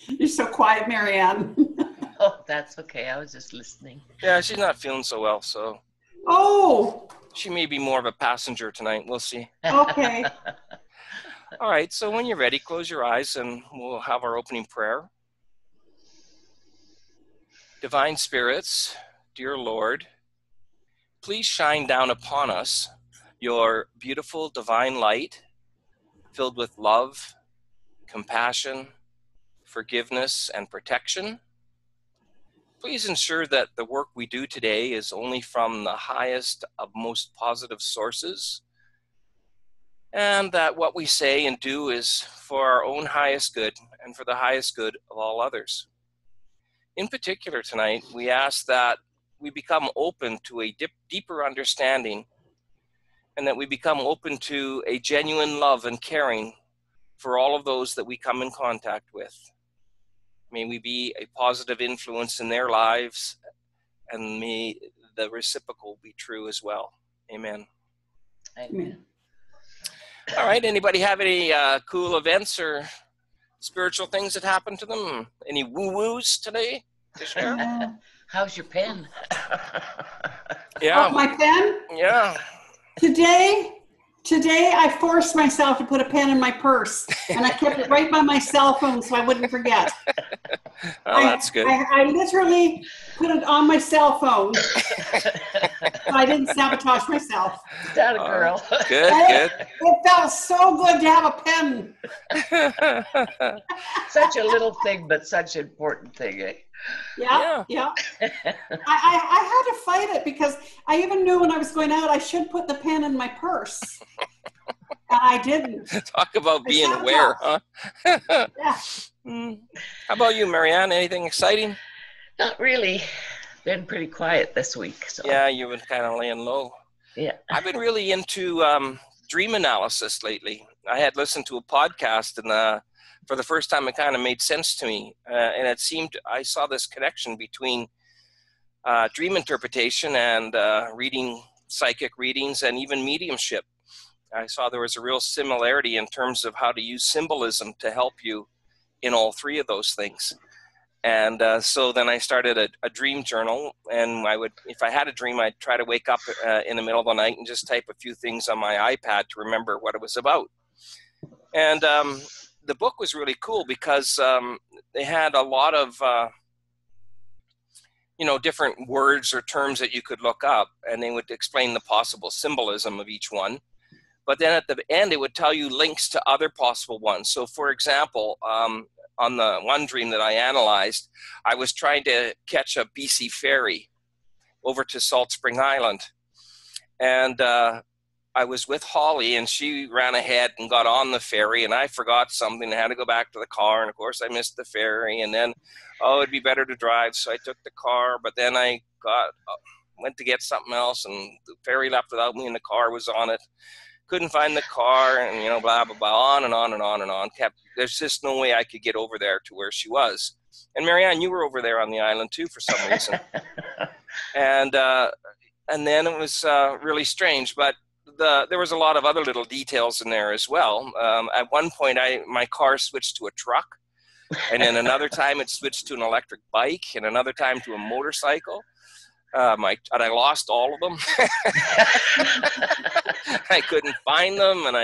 You're so quiet, Marianne. Oh, that's okay. I was just listening. Yeah, she's not feeling so well, so Oh, she may be more of a passenger tonight. We'll see. okay. All right, so when you're ready, close your eyes and we'll have our opening prayer. Divine spirits, dear Lord, please shine down upon us your beautiful divine light filled with love, compassion, forgiveness, and protection. Please ensure that the work we do today is only from the highest of most positive sources, and that what we say and do is for our own highest good and for the highest good of all others. In particular tonight, we ask that we become open to a deeper understanding and that we become open to a genuine love and caring for all of those that we come in contact with. May we be a positive influence in their lives, and may the reciprocal be true as well. Amen. Amen. All right, anybody have any cool events or spiritual things that happened to them? Any woo-woos today to share? How's your pen? Yeah. Oh, my pen? Yeah. Today I forced myself to put a pen in my purse, and I kept it right by my cell phone so I wouldn't forget. Oh, that's good. I literally put it on my cell phone so I didn't sabotage myself. That a girl. Good. It felt so good to have a pen. Such a little thing, but such an important thing, eh? Yeah. I had to fight it because I even knew when I was going out I should put the pen in my purse. And I didn't. Talk about being aware, huh? Yeah. How about you, Marianne? Anything exciting? Not really. Been pretty quiet this week. So. Yeah, you've been kind of laying low. Yeah. I've been really into dream analysis lately. I had listened to a podcast, and for the first time, it kind of made sense to me. And it seemed I saw this connection between dream interpretation and reading psychic readings and even mediumship. I saw there was a real similarity in terms of how to use symbolism to help you in all three of those things. And so then I started a dream journal, and I would, if I had a dream, I'd try to wake up in the middle of the night and just type a few things on my iPad to remember what it was about. And the book was really cool because they had a lot of, different words or terms that you could look up, and they would explain the possible symbolism of each one. But then at the end, it would tell you links to other possible ones. So for example, on the one dream that I analyzed, I was trying to catch a BC ferry over to Salt Spring Island. And I was with Holly, and she ran ahead and got on the ferry, and I forgot something. I had to go back to the car, and of course I missed the ferry. And then, it'd be better to drive, so I took the car. But then I went to get something else, and the ferry left without me, and the car was on it. Couldn't find the car, and blah blah blah, on and on and on and on. There's just no way I could get over there to where she was. And Marianne, you were over there on the island too for some reason. And then it was really strange, but there was a lot of other little details in there as well. At one point, my car switched to a truck, and then another time it switched to an electric bike, and another time to a motorcycle. And I lost all of them. I couldn't find them, and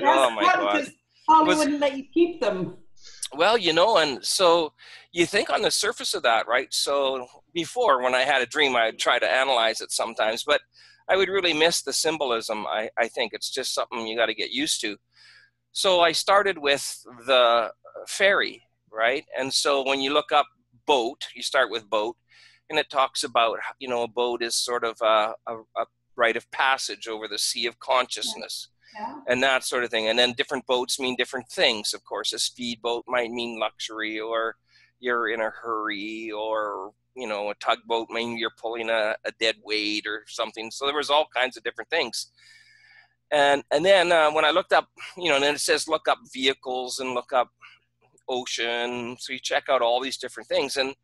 oh my God. Holly wouldn't let you keep them. Well, and so you think on the surface of that, right? So before, when I had a dream, I'd try to analyze it sometimes, but I would really miss the symbolism. I think it's just something you got to get used to. So I started with the ferry, right? And so when you look up boat, you start with boat. And it talks about, a boat is sort of a rite of passage over the sea of consciousness, and that sort of thing. And then different boats mean different things. Of course, a speedboat might mean luxury, or you're in a hurry, or, a tugboat mean you're pulling a dead weight or something. So there was all kinds of different things. And then when I looked up, then it says look up vehicles and look up ocean. So you check out all these different things. And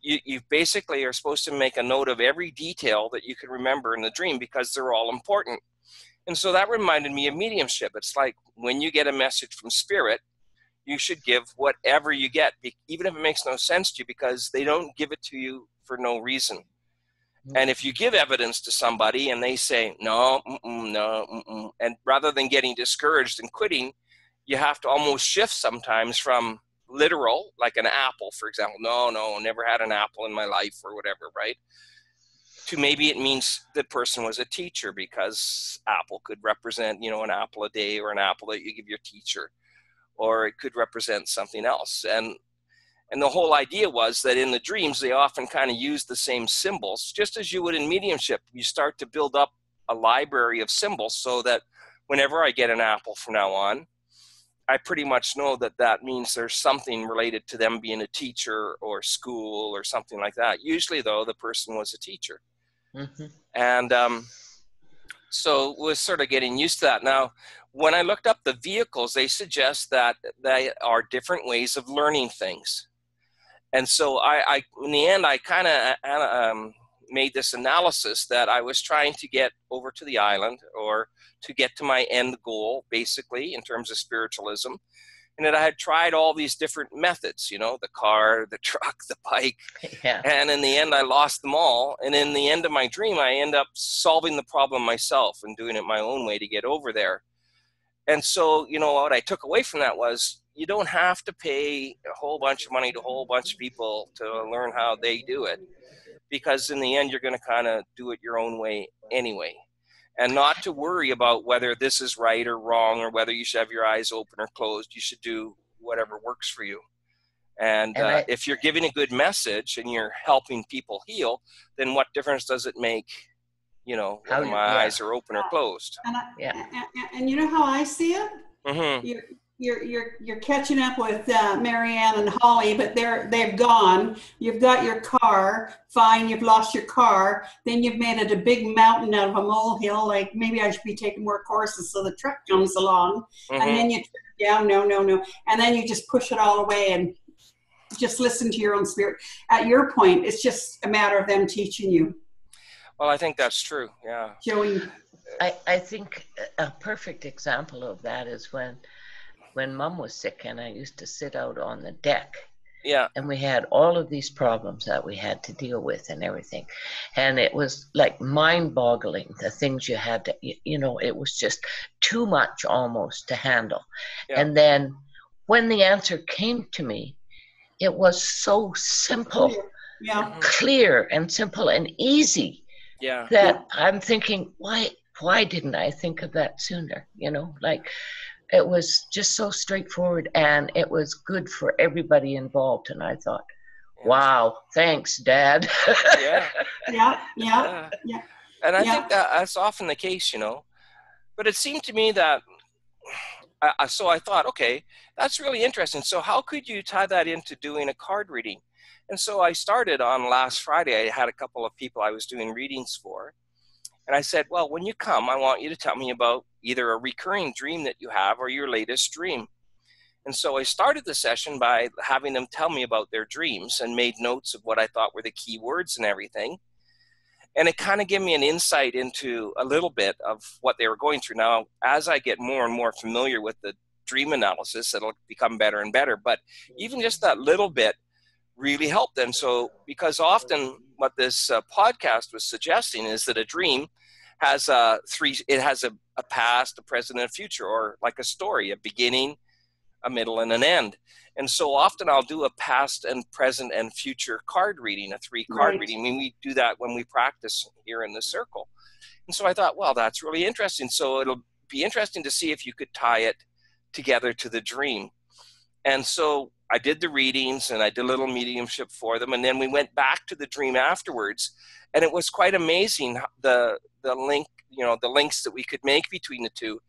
you basically are supposed to make a note of every detail that you can remember in the dream because they're all important. And so that reminded me of mediumship. It's like when you get a message from spirit, you should give whatever you get, even if it makes no sense to you, because they don't give it to you for no reason. And if you give evidence to somebody and they say, no, no, and rather than getting discouraged and quitting, you have to almost shift sometimes from literal, like an apple, for example. No, never had an apple in my life or whatever, right? To maybe it means the person was a teacher, because apple could represent, an apple a day, or an apple that you give your teacher, or it could represent something else. And the whole idea was that in the dreams, they often kind of use the same symbols, just as you would in mediumship. You start to build up a library of symbols, so that whenever I get an apple from now on, I pretty much know that that means there's something related to them being a teacher or school or something like that. Usually, though, the person was a teacher. Mm-hmm. And so was sort of getting used to that. Now, when I looked up the vehicles, they suggest that they are different ways of learning things. And so I in the end, I kind of made this analysis that I was trying to get over to the island, or to get to my end goal, basically, in terms of spiritualism. And that I had tried all these different methods, the car, the truck, the bike. Yeah. And in the end, I lost them all. And in the end of my dream, I end up solving the problem myself and doing it my own way to get over there. And so, what I took away from that was, you don't have to pay a whole bunch of money to a whole bunch of people to learn how they do it, because in the end, you're going to kind of do it your own way anyway. And not to worry about whether this is right or wrong, or whether you should have your eyes open or closed. You should do whatever works for you. And if you're giving a good message and you're helping people heal, then what difference does it make, whether my eyes are open or closed? And you know how I see it? Mm-hmm. You're catching up with Marianne and Holly, but they've gone. You've got your car, fine. You've lost your car. Then you've made it a big mountain out of a molehill. Like, maybe I should be taking more courses. So the truck comes along, mm-hmm. and then you no, and then you just push it all away and just listen to your own spirit. At your point, it's just a matter of them teaching you. Well, I think that's true. Yeah. Showing. I think a perfect example of that is when Mom was sick, and I used to sit out on the deck. Yeah. And we had all of these problems that we had to deal with and everything. And it was like mind-boggling, the things you had to, it was just too much almost to handle. Yeah. And then when the answer came to me, it was so simple, clear and simple and easy, that I'm thinking, why didn't I think of that sooner? It was just so straightforward, and it was good for everybody involved. And I thought, wow, thanks, Dad. Yeah. And I think that's often the case, But it seemed to me that, so I thought, okay, that's really interesting. So how could you tie that into doing a card reading? And so I started on last Friday. I had a couple of people I was doing readings for. And I said, well, when you come, I want you to tell me about either a recurring dream that you have or your latest dream. And so I started the session by having them tell me about their dreams, and made notes of what I thought were the key words and everything. And it kind of gave me an insight into a little bit of what they were going through. Now, as I get more and more familiar with the dream analysis, it'll become better and better. But even just that little bit really helped them. So, because often what this podcast was suggesting is that a dream has a past, a present, and a future, or like a story, a beginning, a middle, and an end. And so often I'll do a past and present and future card reading, a 3-card reading. I mean, we do that when we practice here in the circle. And so I thought, well, that's really interesting. So it'll be interesting to see if you could tie it together to the dream. And so I did the readings, and I did a little mediumship for them. And then we went back to the dream afterwards. And it was quite amazing, the link, the links that we could make between the two,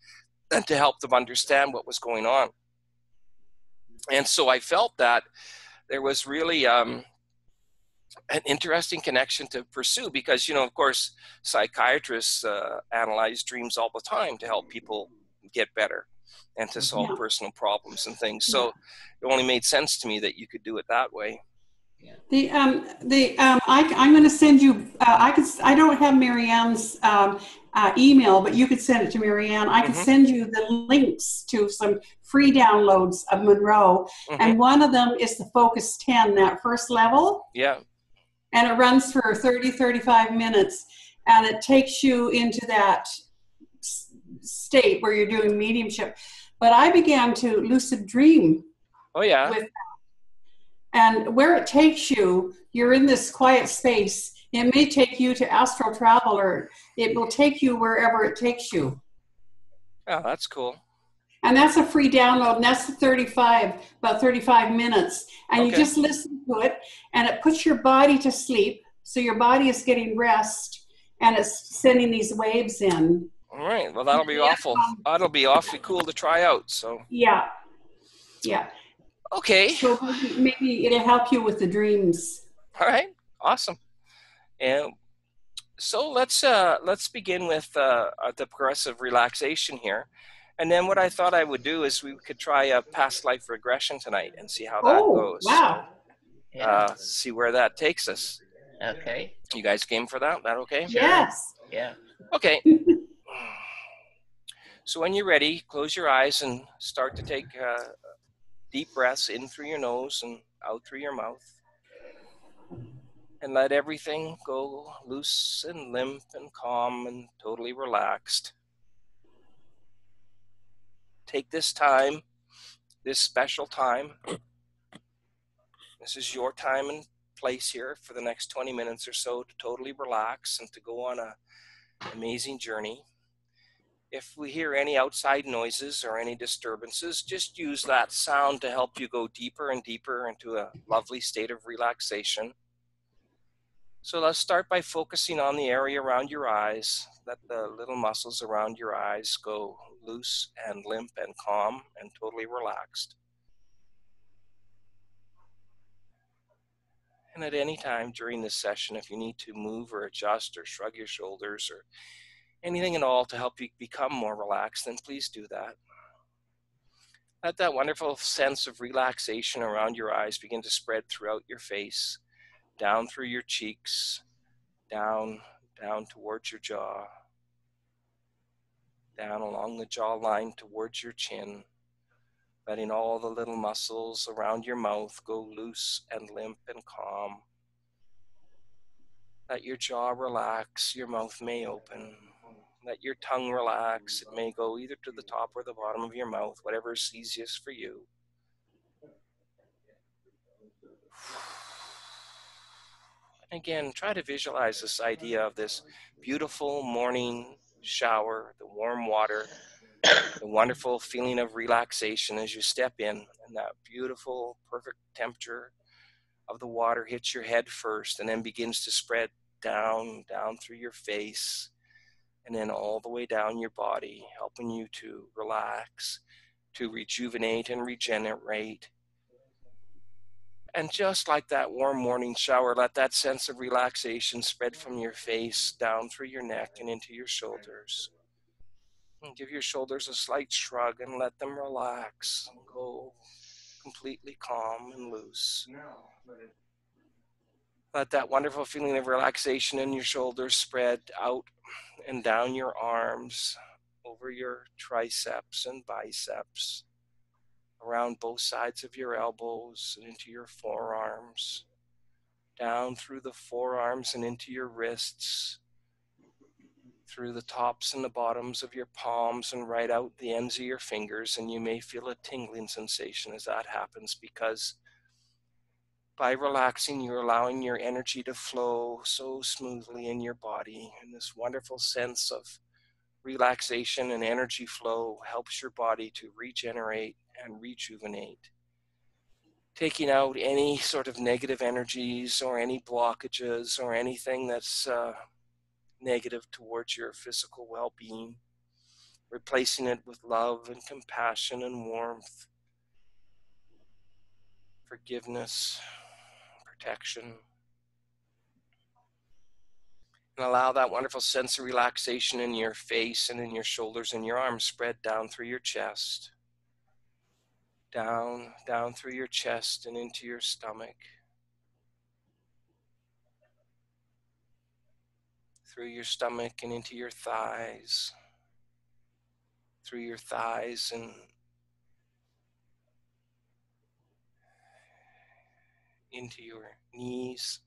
and to help them understand what was going on. And so I felt that there was really an interesting connection to pursue, because, of course, psychiatrists analyze dreams all the time to help people get better and to solve personal problems and things. So it only made sense to me that you could do it that way. I'm going to send you. I don't have Marianne's email, but you could send it to Marianne. I could send you the links to some free downloads of Monroe, and one of them is the Focus 10, that first level. Yeah. And it runs for 35 minutes, and it takes you into that state where you're doing mediumship. But I began to lucid dream. Oh yeah. With And where it takes you, you're in this quiet space. It may take you to astral travel, or it will take you wherever it takes you. Oh, that's cool. And that's a free download, and that's about 35 minutes. And you just listen to it, and it puts your body to sleep. So your body is getting rest, and it's sending these waves in. All right. Well, that'll be that'll be awfully cool to try out. So. Yeah. Okay. So maybe it'll help you with the dreams. All right. Awesome. And so let's begin with the progressive relaxation here. And then what I thought I would do is we could try a past life regression tonight and see how that goes. Wow. So, see where that takes us. Okay. You guys game for that? That okay? Yes. Yeah. Okay. So when you're ready, close your eyes and start to take deep breaths in through your nose and out through your mouth. And let everything go loose and limp and calm and totally relaxed. Take this time, this special time. This is your time and place here for the next 20 minutes or so to totally relax and to go on an amazing journey. If we hear any outside noises or any disturbances, just use that sound to help you go deeper and deeper into a lovely state of relaxation. So let's start by focusing on the area around your eyes. Let the little muscles around your eyes go loose and limp and calm and totally relaxed. And at any time during this session, if you need to move or adjust or shrug your shoulders or anything at all to help you become more relaxed, then please do that. Let that wonderful sense of relaxation around your eyes begin to spread throughout your face, down through your cheeks, down towards your jaw, down along the jawline towards your chin, letting all the little muscles around your mouth go loose and limp and calm. Let your jaw relax, your mouth may open. Let your tongue relax. It may go either to the top or the bottom of your mouth, whatever is easiest for you. Again, try to visualize this idea of this beautiful morning shower, the warm water, the wonderful feeling of relaxation as you step in, and that beautiful, perfect temperature of the water hits your head first and then begins to spread down through your face and then all the way down your body, helping you to relax, to rejuvenate and regenerate. And just like that warm morning shower, let that sense of relaxation spread from your face down through your neck and into your shoulders. And give your shoulders a slight shrug and let them relax and go completely calm and loose. Let that wonderful feeling of relaxation in your shoulders spread out and down your arms, over your triceps and biceps, around both sides of your elbows and into your forearms, down through the forearms and into your wrists, through the tops and the bottoms of your palms and right out the ends of your fingers. And you may feel a tingling sensation as that happens, because by relaxing, you're allowing your energy to flow so smoothly in your body. And this wonderful sense of relaxation and energy flow helps your body to regenerate and rejuvenate, taking out any sort of negative energies or any blockages or anything that's negative towards your physical well-being, replacing it with love and compassion and warmth, forgiveness, protection. And allow that wonderful sense of relaxation in your face and in your shoulders and your arms spread down through your chest, down through your chest and into your stomach, through your stomach and into your thighs, through your thighs and into your knees,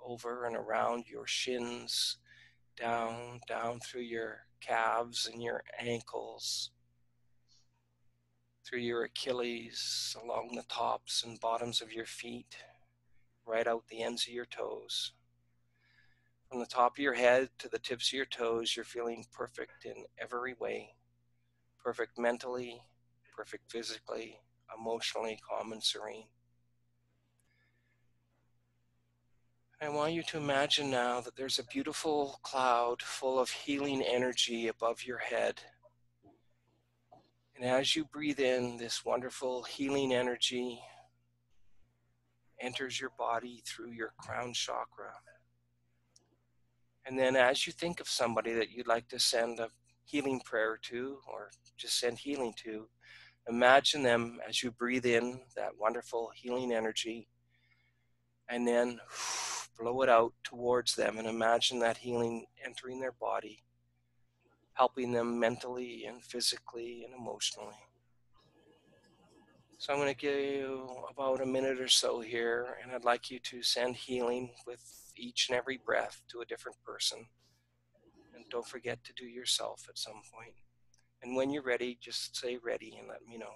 over and around your shins, down through your calves and your ankles, through your Achilles, along the tops and bottoms of your feet, right out the ends of your toes. From the top of your head to the tips of your toes, you're feeling perfect in every way. Perfect mentally, perfect physically, emotionally, calm and serene. I want you to imagine now that there's a beautiful cloud full of healing energy above your head. And as you breathe in, this wonderful healing energy enters your body through your crown chakra. And then as you think of somebody that you'd like to send a healing prayer to, or just send healing to, imagine them as you breathe in that wonderful healing energy, and then blow it out towards them, and imagine that healing entering their body, helping them mentally and physically and emotionally. So I'm going to give you about a minute or so here, and I'd like you to send healing with each and every breath to a different person. And don't forget to do yourself at some point. And when you're ready, just say ready and let me know.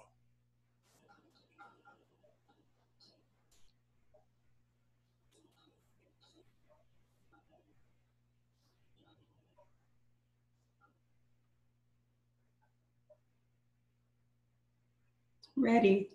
Ready.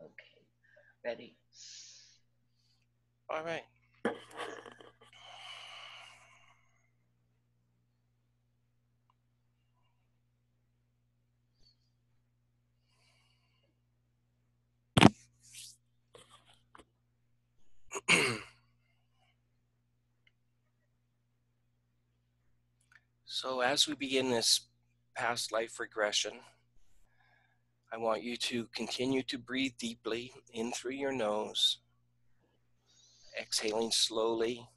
Okay, ready. All right. So as we begin this past life regression, I want you to continue to breathe deeply in through your nose, exhaling slowly.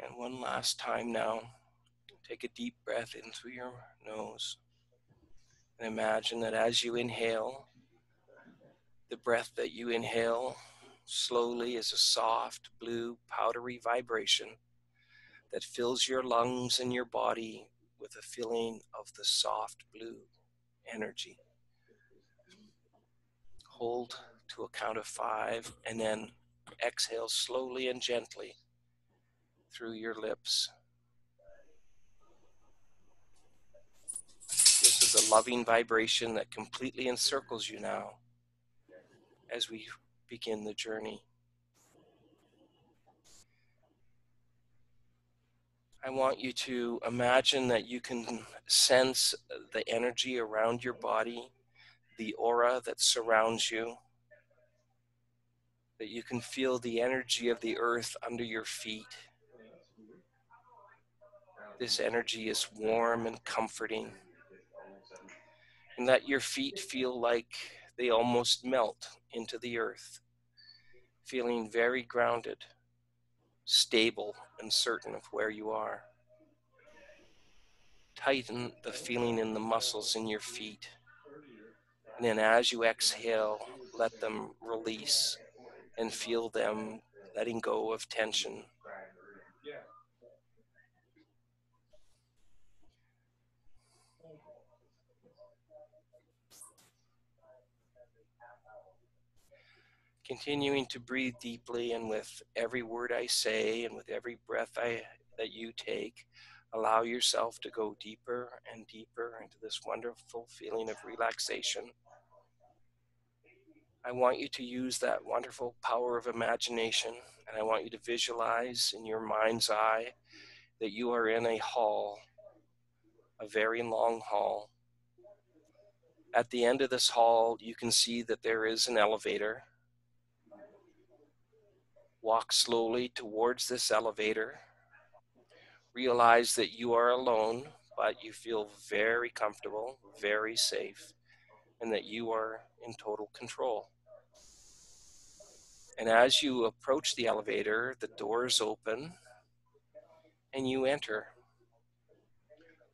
And one last time now, take a deep breath in through your nose. And imagine that as you inhale, the breath that you inhale slowly is a soft, blue, powdery vibration that fills your lungs and your body with a feeling of the soft blue energy. Hold to a count of 5 and then exhale slowly and gently through your lips. This is a loving vibration that completely encircles you now as we begin the journey. I want you to imagine that you can sense the energy around your body, the aura that surrounds you, that you can feel the energy of the earth under your feet. This energy is warm and comforting, and that your feet feel like they almost melt into the earth, feeling very grounded, stable, and certain of where you are. Tighten the feeling in the muscles in your feet. And then as you exhale, let them release and feel them letting go of tension. Continuing to breathe deeply, and with every word I say and with every breath that you take, allow yourself to go deeper and deeper into this wonderful feeling of relaxation. I want you to use that wonderful power of imagination, and I want you to visualize in your mind's eye that you are in a hall, a very long hall. At the end of this hall, you can see that there is an elevator. Walk slowly towards this elevator. Realize that you are alone, but you feel very comfortable, very safe, and that you are in total control. And as you approach the elevator, the doors open and you enter.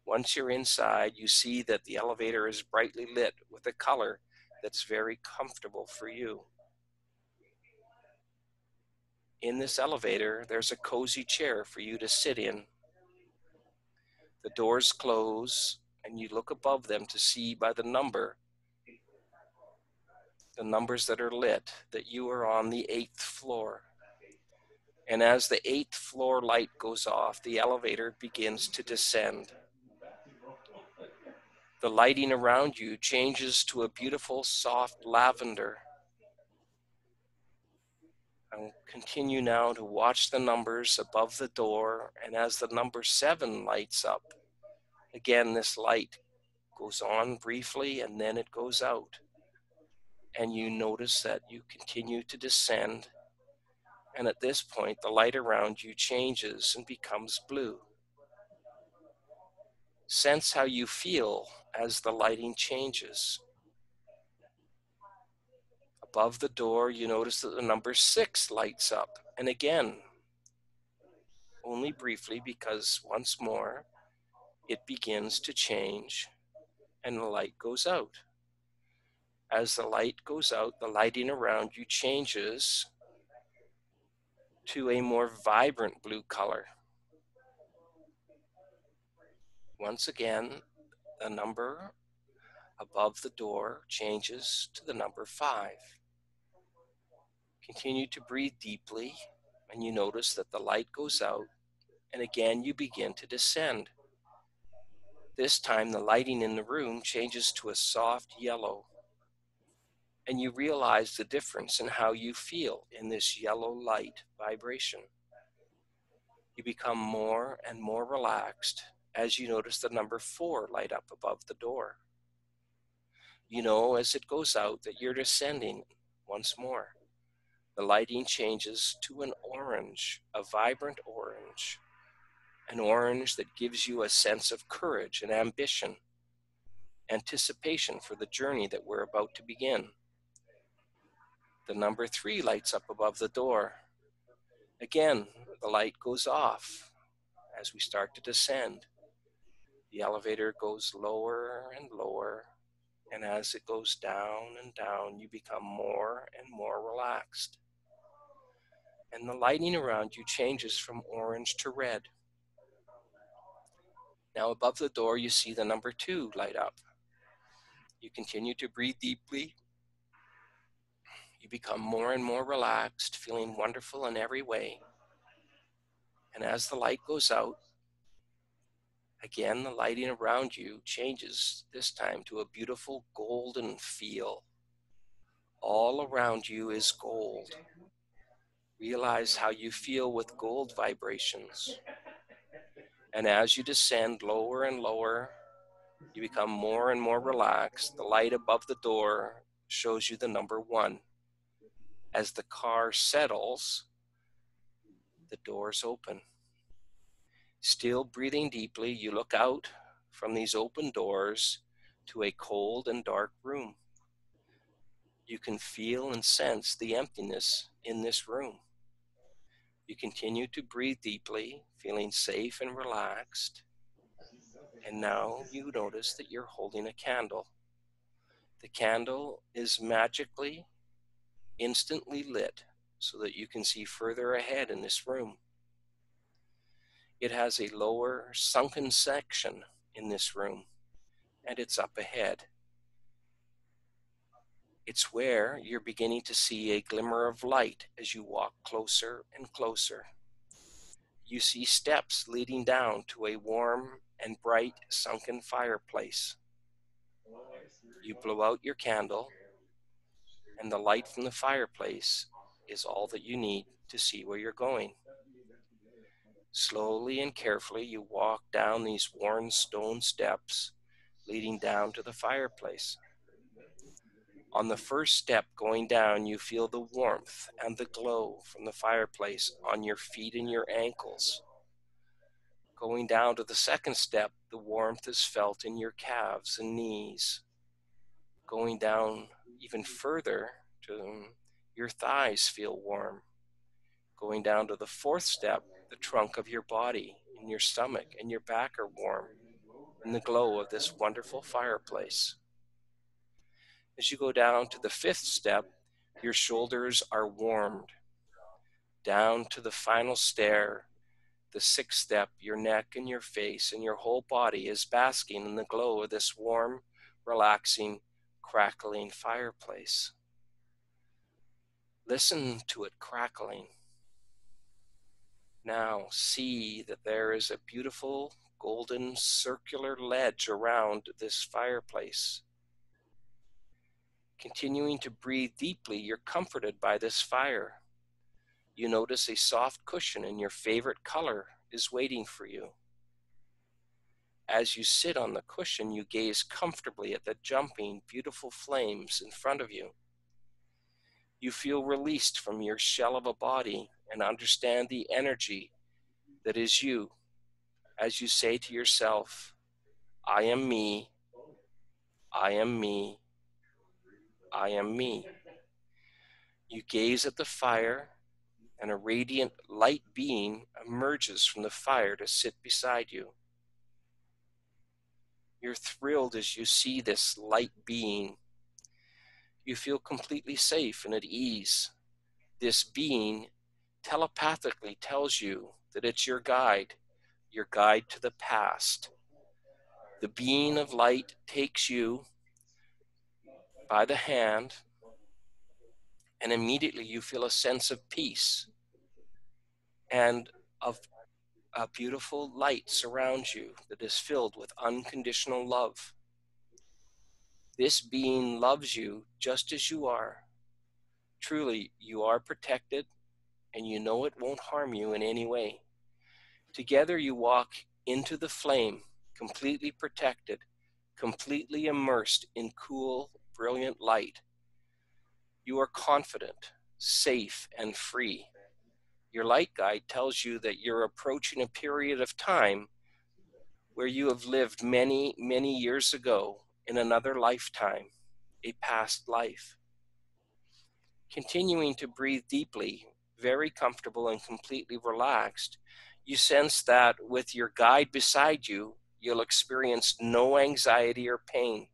Once you're inside, you see that the elevator is brightly lit with a color that's very comfortable for you. In this elevator, there's a cozy chair for you to sit in. The doors close, and you look above them to see by the numbers that are lit, that you are on the 8th floor. And as the 8th floor light goes off, the elevator begins to descend. The lighting around you changes to a beautiful, soft lavender. I'll continue now to watch the numbers above the door, and as the number 7 lights up, again this light goes on briefly and then it goes out. And you notice that you continue to descend, and at this point the light around you changes and becomes blue. Sense how you feel as the lighting changes. Above the door, you notice that the number 6 lights up, and again, only briefly, because once more it begins to change and the light goes out. As the light goes out, the lighting around you changes to a more vibrant blue color. Once again, the number above the door changes to the number 5. Continue to breathe deeply, and you notice that the light goes out, and again you begin to descend. This time the lighting in the room changes to a soft yellow, and you realize the difference in how you feel in this yellow light vibration. You become more and more relaxed as you notice the number 4 light up above the door. You know as it goes out that you're descending once more. The lighting changes to an orange, a vibrant orange, an orange that gives you a sense of courage and ambition, anticipation for the journey that we're about to begin. The number 3 lights up above the door. Again, the light goes off as we start to descend. The elevator goes lower and lower, and as it goes down and down, you become more and more relaxed. And the lighting around you changes from orange to red. Now above the door, you see the number 2 light up. You continue to breathe deeply. You become more and more relaxed, feeling wonderful in every way. And as the light goes out, again, the lighting around you changes, this time to a beautiful golden feel. All around you is gold. Realize how you feel with gold vibrations. And as you descend lower and lower, you become more and more relaxed. The light above the door shows you the number 1. As the car settles, the doors open. Still breathing deeply, you look out from these open doors to a cold and dark room. You can feel and sense the emptiness in this room. You continue to breathe deeply, feeling safe and relaxed. And now you notice that you're holding a candle. The candle is magically, instantly lit so that you can see further ahead in this room. It has a lower, sunken section in this room, and it's up ahead. It's where you're beginning to see a glimmer of light as you walk closer and closer. You see steps leading down to a warm and bright sunken fireplace. You blow out your candle, and the light from the fireplace is all that you need to see where you're going. Slowly and carefully, you walk down these worn stone steps leading down to the fireplace. On the first step going down, you feel the warmth and the glow from the fireplace on your feet and your ankles. Going down to the second step, the warmth is felt in your calves and knees. Going down even further, to your thighs feel warm. Going down to the fourth step, the trunk of your body and your stomach and your back are warm in the glow of this wonderful fireplace. As you go down to the fifth step, your shoulders are warmed. Down to the final stair, the sixth step, your neck and your face and your whole body is basking in the glow of this warm, relaxing, crackling fireplace. Listen to it crackling. Now see that there is a beautiful golden circular ledge around this fireplace. Continuing to breathe deeply, you're comforted by this fire. You notice a soft cushion in your favorite color is waiting for you. As you sit on the cushion, you gaze comfortably at the jumping, beautiful flames in front of you. You feel released from your shell of a body and understand the energy that is you as you say to yourself, I am me, I am me, I am me. You gaze at the fire, and a radiant light being emerges from the fire to sit beside you. You're thrilled as you see this light being. You feel completely safe and at ease. This being telepathically tells you that it's your guide to the past. The being of light takes you by the hand, and immediately you feel a sense of peace and of a beautiful light surrounds you that is filled with unconditional love. This being loves you just as you are. Truly, you are protected, and you know it won't harm you in any way. Together you walk into the flame, completely protected, completely immersed in cool, brilliant light. You are confident, safe, and free. Your light guide tells you that you're approaching a period of time where you have lived many, many years ago in another lifetime, a past life. Continuing to breathe deeply, very comfortable and completely relaxed, you sense that with your guide beside you, you'll experience no anxiety or pain,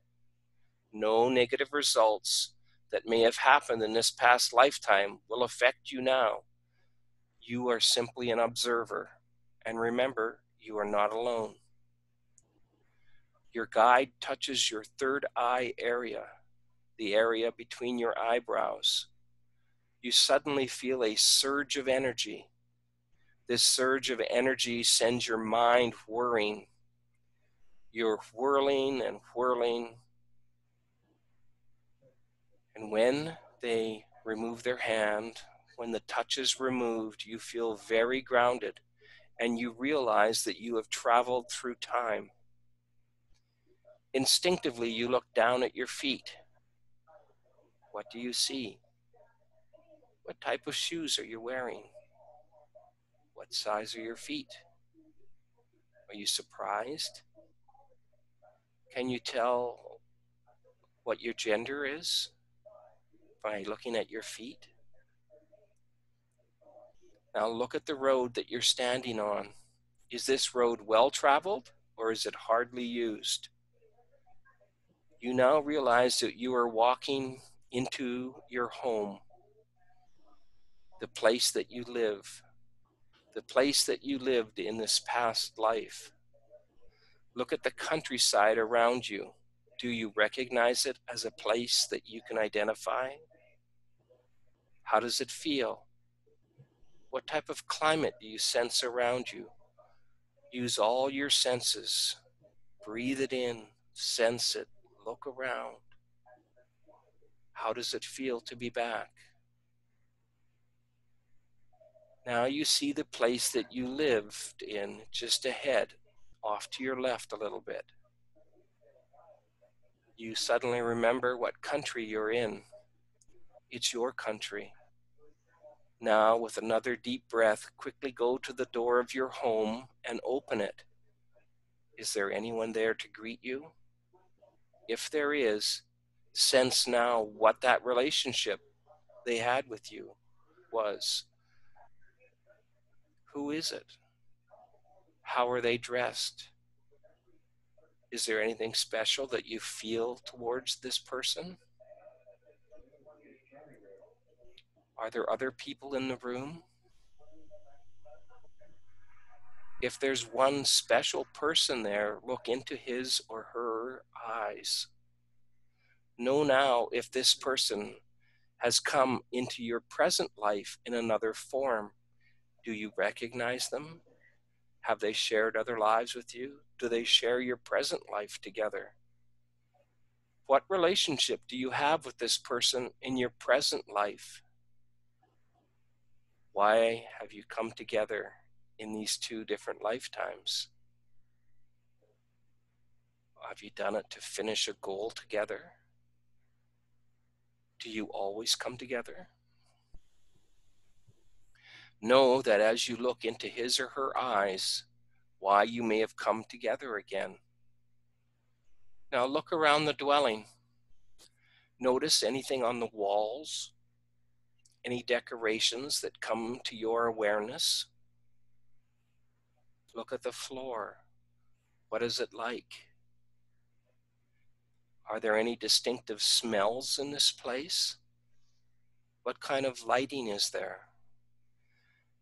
no negative results that may have happened in this past lifetime will affect you now. You are simply an observer, and remember, you are not alone. Your guide touches your third eye area, the area between your eyebrows. You suddenly feel a surge of energy. This surge of energy sends your mind whirring. You're whirling and whirling. And when they remove their hand, when the touch is removed, you feel very grounded, and you realize that you have traveled through time. Instinctively, you look down at your feet. What do you see? What type of shoes are you wearing? What size are your feet? Are you surprised? Can you tell what your gender is by looking at your feet? Now look at the road that you're standing on. Is this road well traveled, or is it hardly used? You now realize that you are walking into your home, the place that you live, the place that you lived in this past life. Look at the countryside around you. Do you recognize it as a place that you can identify? How does it feel? What type of climate do you sense around you? Use all your senses. Breathe it in, sense it, look around. How does it feel to be back? Now you see the place that you lived in just ahead, off to your left a little bit. You suddenly remember what country you're in. It's your country. Now, with another deep breath, quickly go to the door of your home and open it. Is there anyone there to greet you? If there is, sense now what that relationship they had with you was. Who is it? How are they dressed? Is there anything special that you feel towards this person? Are there other people in the room? If there's one special person there, look into his or her eyes. Know now if this person has come into your present life in another form. Do you recognize them? Have they shared other lives with you? Do they share your present life together? What relationship do you have with this person in your present life? Why have you come together in these two different lifetimes? Have you done it to finish a goal together? Do you always come together? Know that as you look into his or her eyes, why you may have come together again. Now look around the dwelling. Notice anything on the walls, any decorations that come to your awareness. Look at the floor. What is it like? Are there any distinctive smells in this place? What kind of lighting is there?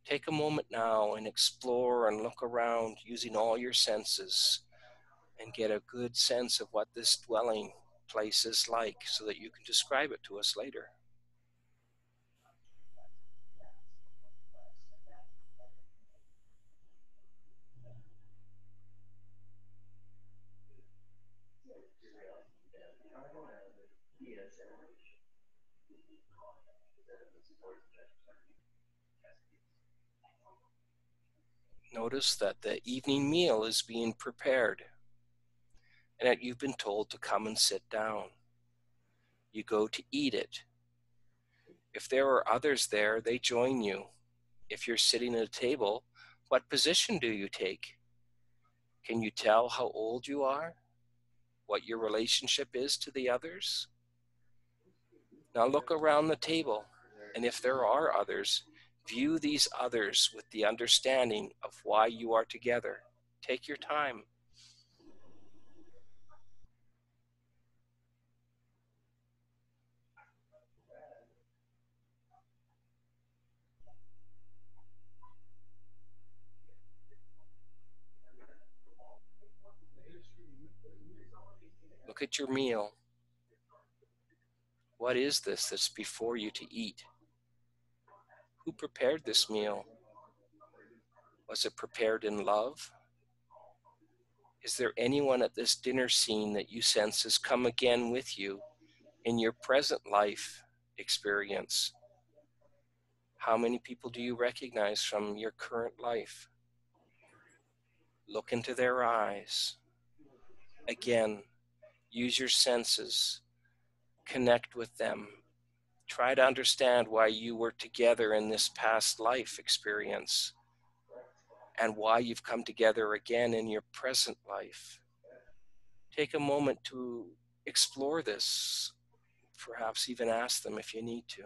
Take a moment now and explore and look around using all your senses and get a good sense of what this dwelling place is like so that you can describe it to us later. Notice that the evening meal is being prepared and that you've been told to come and sit down. You go to eat it. If there are others there, they join you. If you're sitting at a table, what position do you take? Can you tell how old you are? What your relationship is to the others? Now look around the table, and if there are others, view these others with the understanding of why you are together. Take your time. Look at your meal. What is this that's before you to eat? Who prepared this meal? Was it prepared in love? Is there anyone at this dinner scene that you sense has come again with you in your present life experience? How many people do you recognize from your current life? Look into their eyes. Again, use your senses. Connect with them. Try to understand why you were together in this past life experience and why you've come together again in your present life. Take a moment to explore this. Perhaps even ask them if you need to.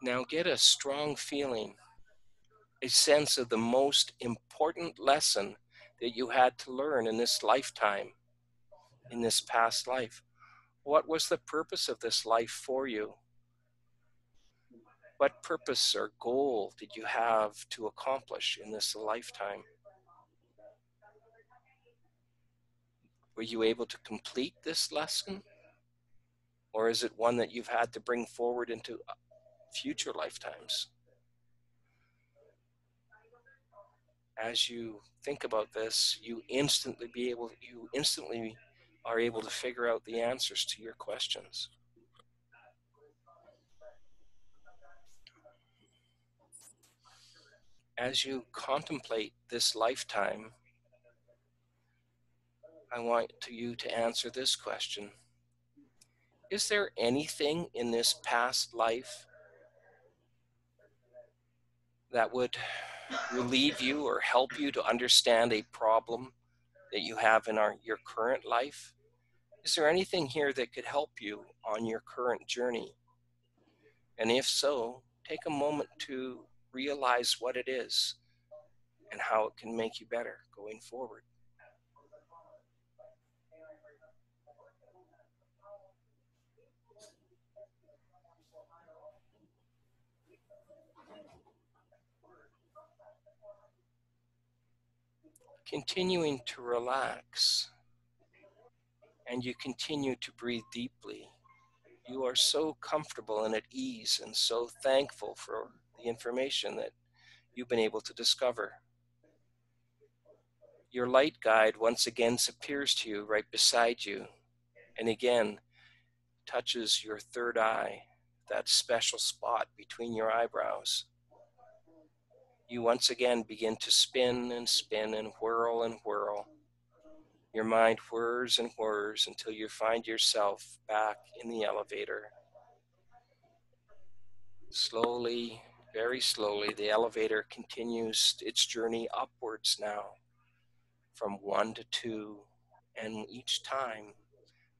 Now get a strong feeling a sense of the most important lesson that you had to learn in this lifetime, in this past life? What was the purpose of this life for you? What purpose or goal did you have to accomplish in this lifetime? Were you able to complete this lesson? Or is it one that you've had to bring forward into future lifetimes? As you think about this, you instantly are able to figure out the answers to your questions. As you contemplate this lifetime, I want you to answer this question. Is there anything in this past life that would relieve you or help you to understand a problem that you have in your current life? Is there anything here that could help you on your current journey? And if so, take a moment to realize what it is and how it can make you better going forward. Continuing to relax, and you continue to breathe deeply. You are so comfortable and at ease and so thankful for the information that you've been able to discover. Your light guide once again appears to you right beside you, and again touches your third eye, that special spot between your eyebrows. You once again begin to spin and spin and whirl and whirl. Your mind whirs and whirs until you find yourself back in the elevator. Slowly, very slowly, the elevator continues its journey upwards now, from 1 to 2, and each time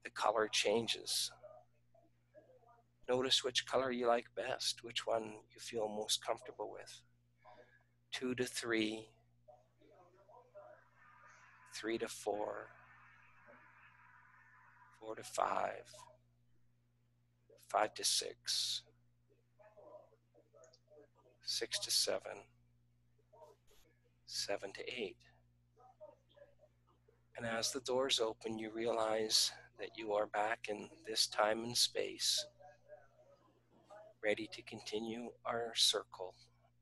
the color changes. Notice which color you like best, which one you feel most comfortable with. 2 to 3, 3 to 4, 4 to 5, 5 to 6, 6 to 7, 7 to 8. And as the doors open, you realize that you are back in this time and space, ready to continue our circle.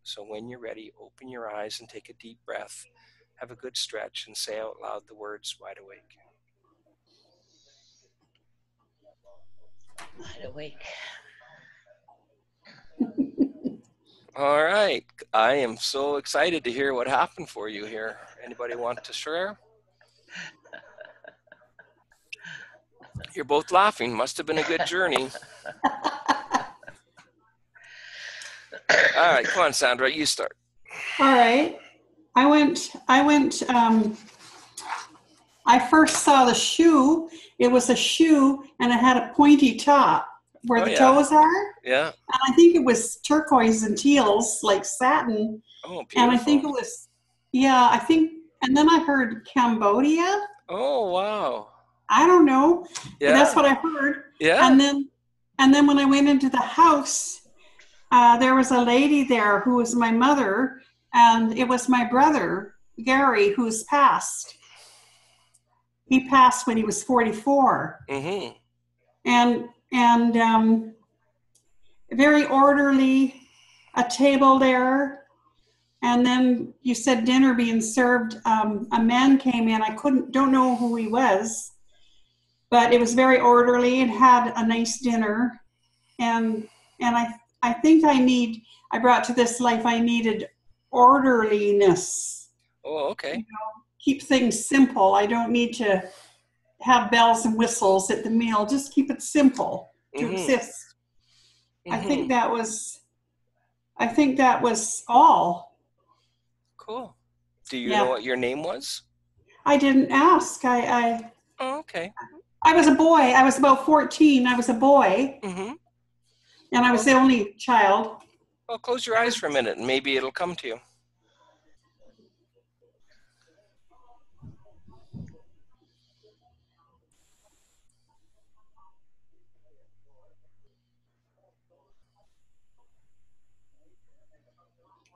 So when you're ready, open your eyes and take a deep breath. Have a good stretch and say out loud the words wide awake. Wide awake. All right. I am so excited to hear what happened for you here. Anybody want to share? You're both laughing. Must have been a good journey. All right, come on, Sandra, you start. All right. I first saw the shoe. It was a shoe and it had a pointy top where the toes are. Yeah. And I think it was turquoise and teals, like satin. Oh, beautiful. And I think it was, and then I heard Cambodia. Oh, wow. I don't know. Yeah. That's what I heard. Yeah. And then when I went into the house, there was a lady there who was my mother, and it was my brother, Gary, who's passed. He passed when he was 44. Mm-hmm. And very orderly, a table there. And then you said dinner being served. A man came in. I don't know who he was, but it was very orderly and had a nice dinner. And I think I brought to this life, I needed orderliness. Oh, okay. You know, keep things simple. I don't need to have bells and whistles at the meal. Just keep it simple to exist. Mm-hmm. I think that was all. Cool. Do you know what your name was? I didn't ask. Oh, okay. I was a boy. I was about 14. I was a boy. Mm-hmm. And I was the only child. Well, close your eyes for a minute and maybe it'll come to you.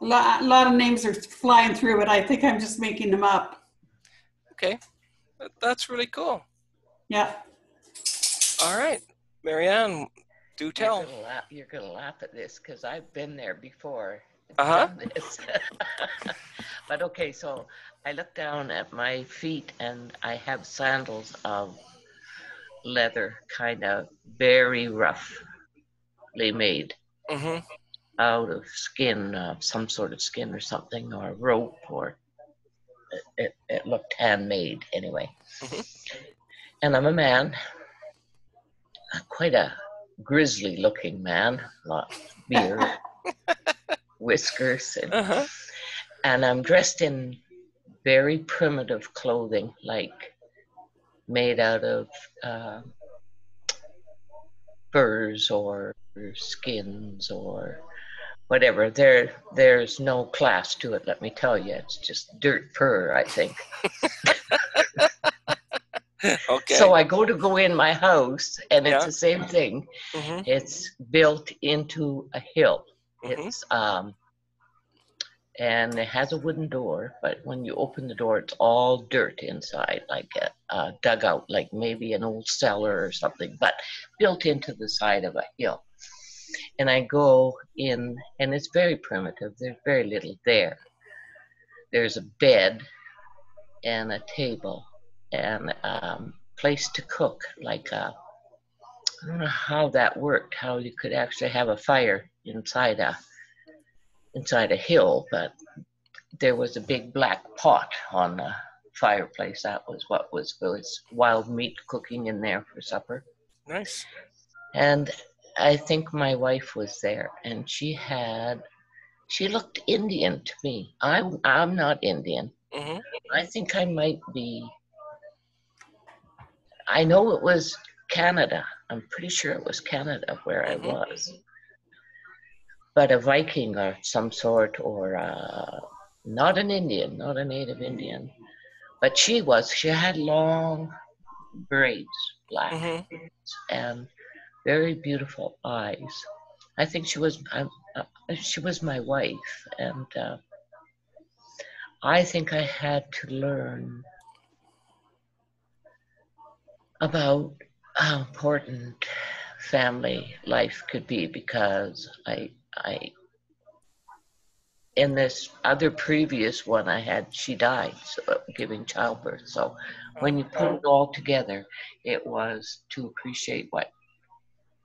A lot of names are flying through, but I think I'm just making them up. Okay, that's really cool. Yeah. All right, Marianne, do tell. You're gonna laugh at this because I've been there before. Uh-huh. Done this. But okay, so I look down at my feet and I have sandals of leather, kind of very roughly made, out of skin, some sort of skin or something, or rope, or it looked handmade anyway. And I'm a man, quite a grisly looking man, lots of beard, whiskers, and I'm dressed in very primitive clothing, like made out of furs or skins or whatever. There's no class to it, let me tell you. It's just dirt fur, I think. Okay. So I go in my house, and it's the same thing. It's built into a hill. It's and it has a wooden door, but when you open the door, it's all dirt inside, like a dugout, like maybe an old cellar or something, but built into the side of a hill. And I go in, and it's very primitive. There's very little there. There's a bed and a table and place to cook, like I don't know how that worked, how you could actually have a fire inside a hill, but there was a big black pot on the fireplace. That was what was wild meat cooking in there for supper. Nice. And I think my wife was there, and she looked Indian to me. I'm not Indian. I think I might be. I know it was Canada. I'm pretty sure it was Canada where I was. But a Viking of some sort, or not an Indian, not a native Indian. But she had long braids, black, and very beautiful eyes. I think she was my wife, and I think I had to learn about how important family life could be, because I in this other previous one I had, she died, giving childbirth. So when you put it all together, it was to appreciate what,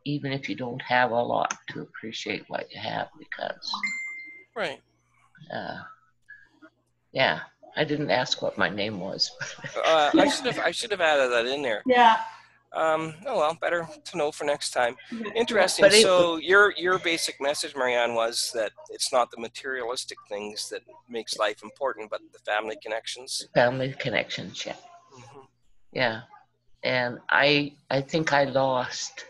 even if you don't have a lot, to appreciate what you have, because right. Yeah, I didn't ask what my name was. I should have added that in there. Yeah. Oh well, better to know for next time. Interesting. So your basic message, Marianne, was that it's not the materialistic things that makes life important, but the family connections. Family connections, yeah. Yeah, and I think I lost.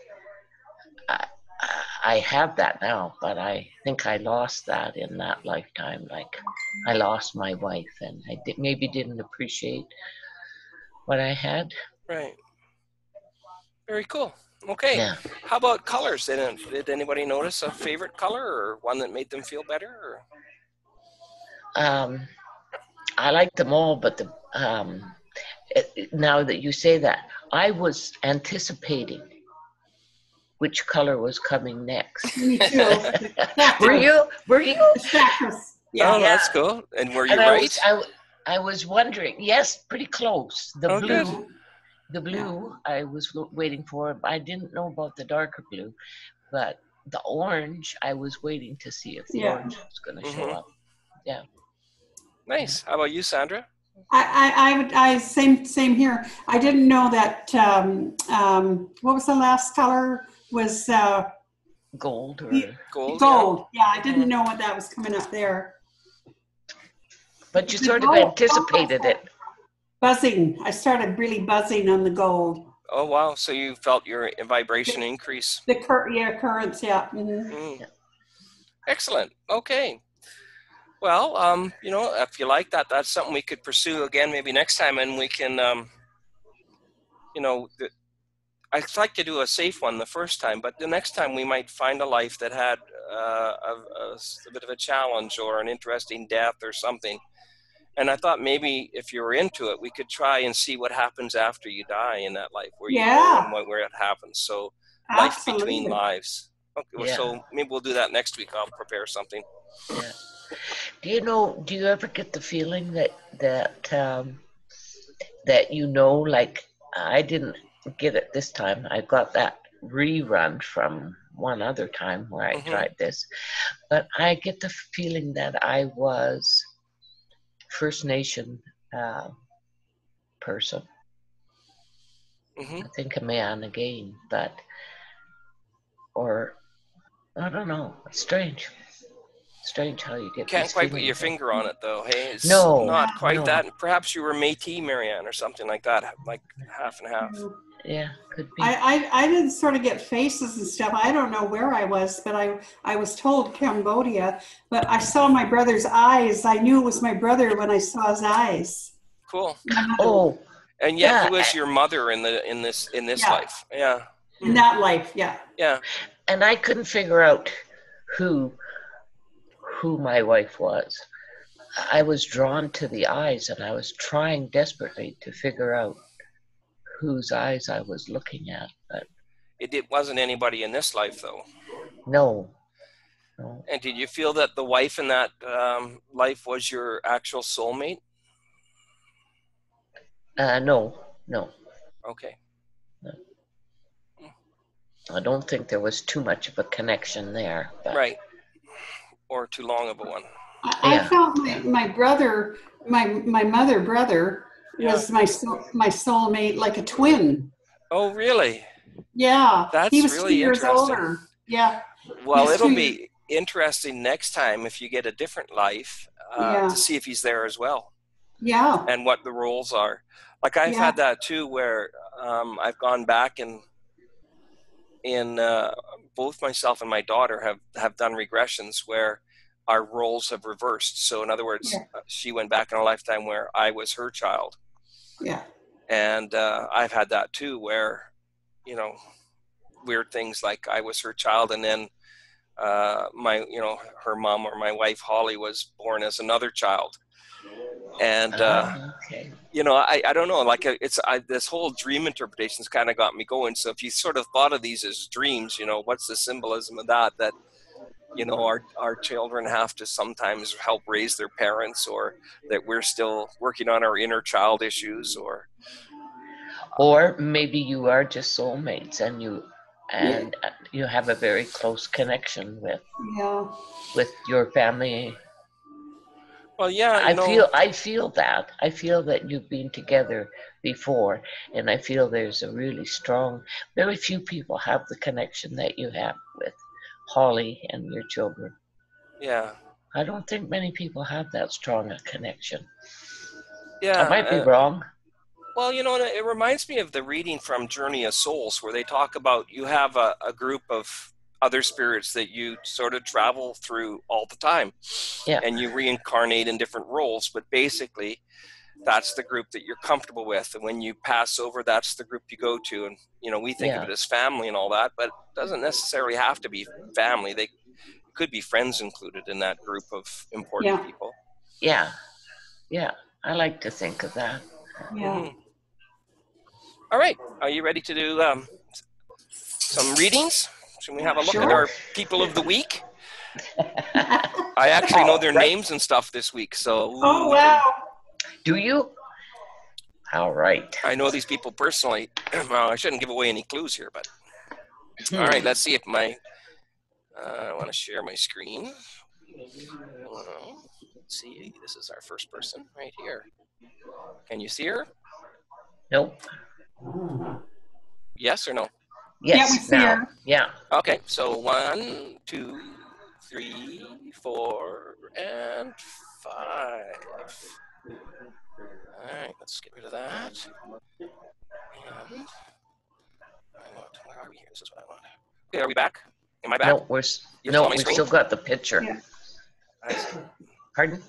I have that now, but I think I lost that in that lifetime. Like, I lost my wife, and I maybe didn't appreciate what I had. Right. Very cool. Okay. Yeah. How about colors? Did anybody notice a favorite color, or one that made them feel better? Or? I like them all, but now that you say that, I was anticipating which color was coming next. Me too. Were you? Yeah. Oh, that's cool. And were you right? I was wondering. Yes, pretty close. The blue. Good. The blue I was waiting for. I didn't know about the darker blue, but the orange I was waiting to see if the orange was going to show up. Yeah. Nice. How about you, Sandra? I same here. I didn't know that. What was the last color? Was gold or gold? Gold. Yeah, I didn't know what that was coming up there. But you sort of anticipated it. Buzzing. I started really buzzing on the gold. Oh wow! So you felt your vibration increase. The currents. Yeah. Excellent. Okay. Well, if you like that, that's something we could pursue again maybe next time, and we can, I'd like to do a safe one the first time, but the next time we might find a life that had a bit of a challenge or an interesting death or something. And I thought maybe if you were into it, we could try and see what happens after you die in that life, where you go and where it happens. So life between lives. Okay, so maybe we'll do that next week. I'll prepare something. Yeah. Do you ever get the feeling that like I didn't get it this time. I got that rerun from one other time where I tried this, but I get the feeling that I was First Nation person. I think a man again, or I don't know. It's strange. Strange how you get. Can't quite put your finger on it, though. Hey, it's no, not quite no. that. Perhaps you were Métis, Marianne, or something like that, like half and half. Yeah, could be. I didn't sort of get faces and stuff. I don't know where I was, but I was told Cambodia. But I saw my brother's eyes. I knew it was my brother when I saw his eyes. Cool. Oh, and yet who was your mother in this life? Yeah. In that life, yeah. Yeah. And I couldn't figure out who my wife was. I was drawn to the eyes, and I was trying desperately to figure out whose eyes I was looking at. But it wasn't anybody in this life, though. No. And did you feel that the wife in that life was your actual soulmate? No. Okay. No. I don't think there was too much of a connection there. But. Right. Or too long of a one. I felt my brother, my mother brother was my soulmate, like a twin. Oh, really? Yeah. That's he was really 2 years interesting. Older. Yeah. Well, it'll be interesting next time if you get a different life to see if he's there as well. Yeah. And what the roles are. Like I've had that too, where I've gone back and both myself and my daughter have done regressions where our roles have reversed. So in other words, she went back in a lifetime where I was her child. Yeah. And I've had that too, where, weird things like I was her child, and then her mom or my wife Holly was born as another child. And I don't know, like this whole dream interpretation's kind of got me going. So if you sort of thought of these as dreams, what's the symbolism of that our children have to sometimes help raise their parents, or that we're still working on our inner child issues, or maybe you are just soulmates and you have a very close connection with your family. Well, yeah, I feel that you've been together before, and I feel there's a really strong. Very few people have the connection that you have with Holly and your children. Yeah. I don't think many people have that strong a connection. Yeah. I might be wrong. Well, it reminds me of the reading from Journey of Souls, where they talk about you have a group of other spirits that you sort of travel through all the time. Yeah. And you reincarnate in different roles, but basically that's the group that you're comfortable with. And when you pass over, that's the group you go to. And, we think of it as family and all that, but it doesn't necessarily have to be family. They could be friends included in that group of important people. Yeah. Yeah. I like to think of that. Yeah. Mm-hmm. All right. Are you ready to do some readings? Should we have a look at our people of the week? I actually know their names and stuff this week. So. Oh, wow. Do you? All right. I know these people personally. Well, I shouldn't give away any clues here, but. All right. Let's see if I want to share my screen. Let's see. This is our first person right here. Can you see her? Nope. Yes or no? Yes. Yeah, we see her. Yeah. Okay. So 1, 2, 3, 4, and 5. All right. Let's get rid of that. And where are we here? This is what I want. Okay. Are we back? Am I back? No, we've still got the picture. Yeah. I see. Pardon?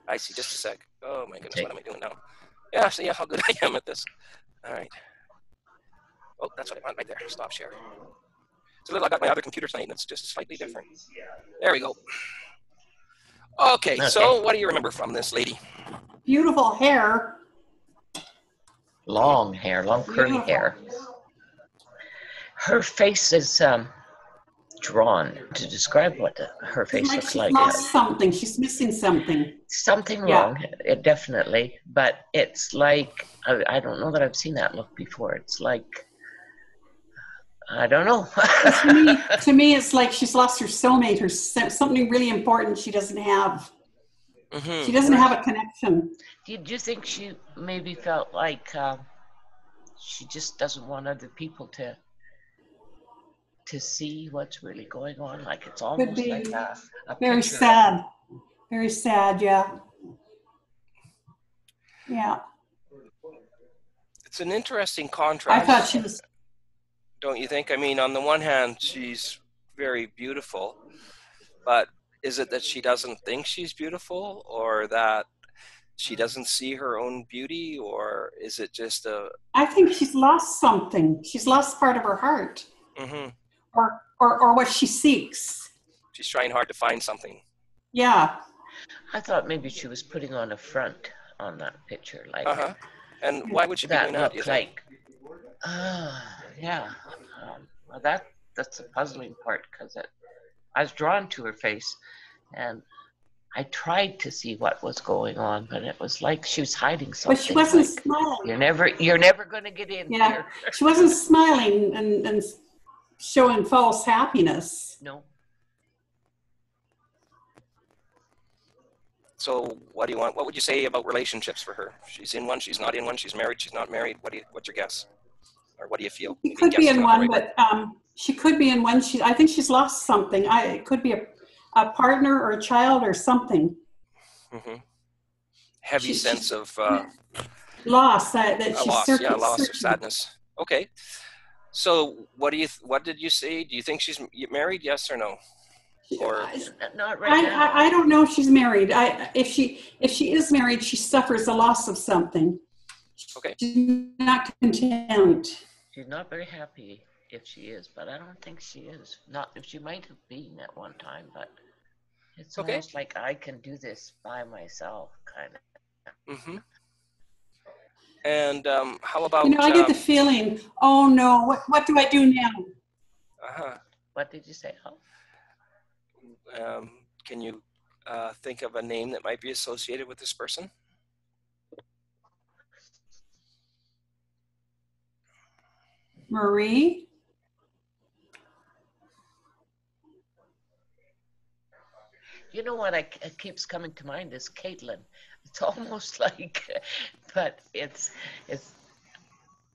I see. Just a sec. Oh my goodness, what am I doing now? Yeah, see how good I am at this. All right. Oh, that's what I want right there. Stop share. It's a little, I got my other computer tonight, and it's just slightly different. There we go. Okay, so what do you remember from this lady? Beautiful hair. Long hair, long curly hair. Her face is drawn to describe what her face looks like. She's lost something. She's missing something. Something wrong, it definitely. But it's like, I don't know that I've seen that look before. It's like, I don't know. to me, it's like she's lost her soulmate, or something really important she doesn't have. Mm-hmm. She doesn't have a connection. Did you think she maybe felt like she just doesn't want other people to see what's really going on? Like it's almost like a very picture. Sad. Very sad, yeah. Yeah. It's an interesting contrast. I thought she was... Don't you think? I mean, on the one hand, she's very beautiful, but is it that she doesn't think she's beautiful, or that she doesn't see her own beauty, or is it just a... I think she's lost something. She's lost part of her heart. Mm-hmm. Or what she seeks. She's trying hard to find something. Yeah. I thought maybe she was putting on a front on that picture. Like, and why would she be doing that, do you think? Yeah. Well, that's the puzzling part, because I was drawn to her face, and I tried to see what was going on, but it was like she was hiding something. But she wasn't smiling. You're never going to get in here. She wasn't smiling and showing false happiness. No. So what do you want? What would you say about relationships for her? She's in one, she's not in one, she's married, she's not married. What's your guess? Or what do you feel? She could be in one, but she could be in one. I think she's lost something. It could be a partner or a child or something. Mm-hmm. Heavy sense of loss. That she's loss or sadness. Okay. So what did you say? Do you think she's married? Yes or no? Or not right now. I don't know if she's married. If she is married, she suffers a loss of something. Okay. She's not content. She's not very happy if she is, but I don't think she is. Not if she might have been at one time, but it's almost like I can do this by myself, kind of. Mm-hmm. And how about... I get the feeling, oh no, what do I do now? What did you say? Can you think of a name that might be associated with this person? Marie? You know what it keeps coming to mind is Caitlin. It's almost like, but it's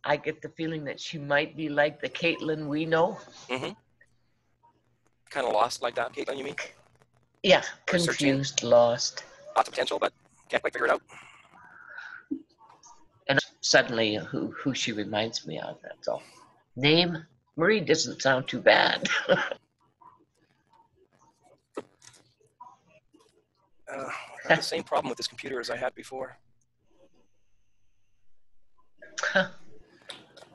I get the feeling that she might be like the Caitlin we know. Mm-hmm. Kind of lost like that, Caitlin, you mean? Yeah, confused, lost. Lots of potential, but can't quite figure it out. And suddenly who she reminds me of, that's all. Name? Marie doesn't sound too bad. I have the same problem with this computer as I had before.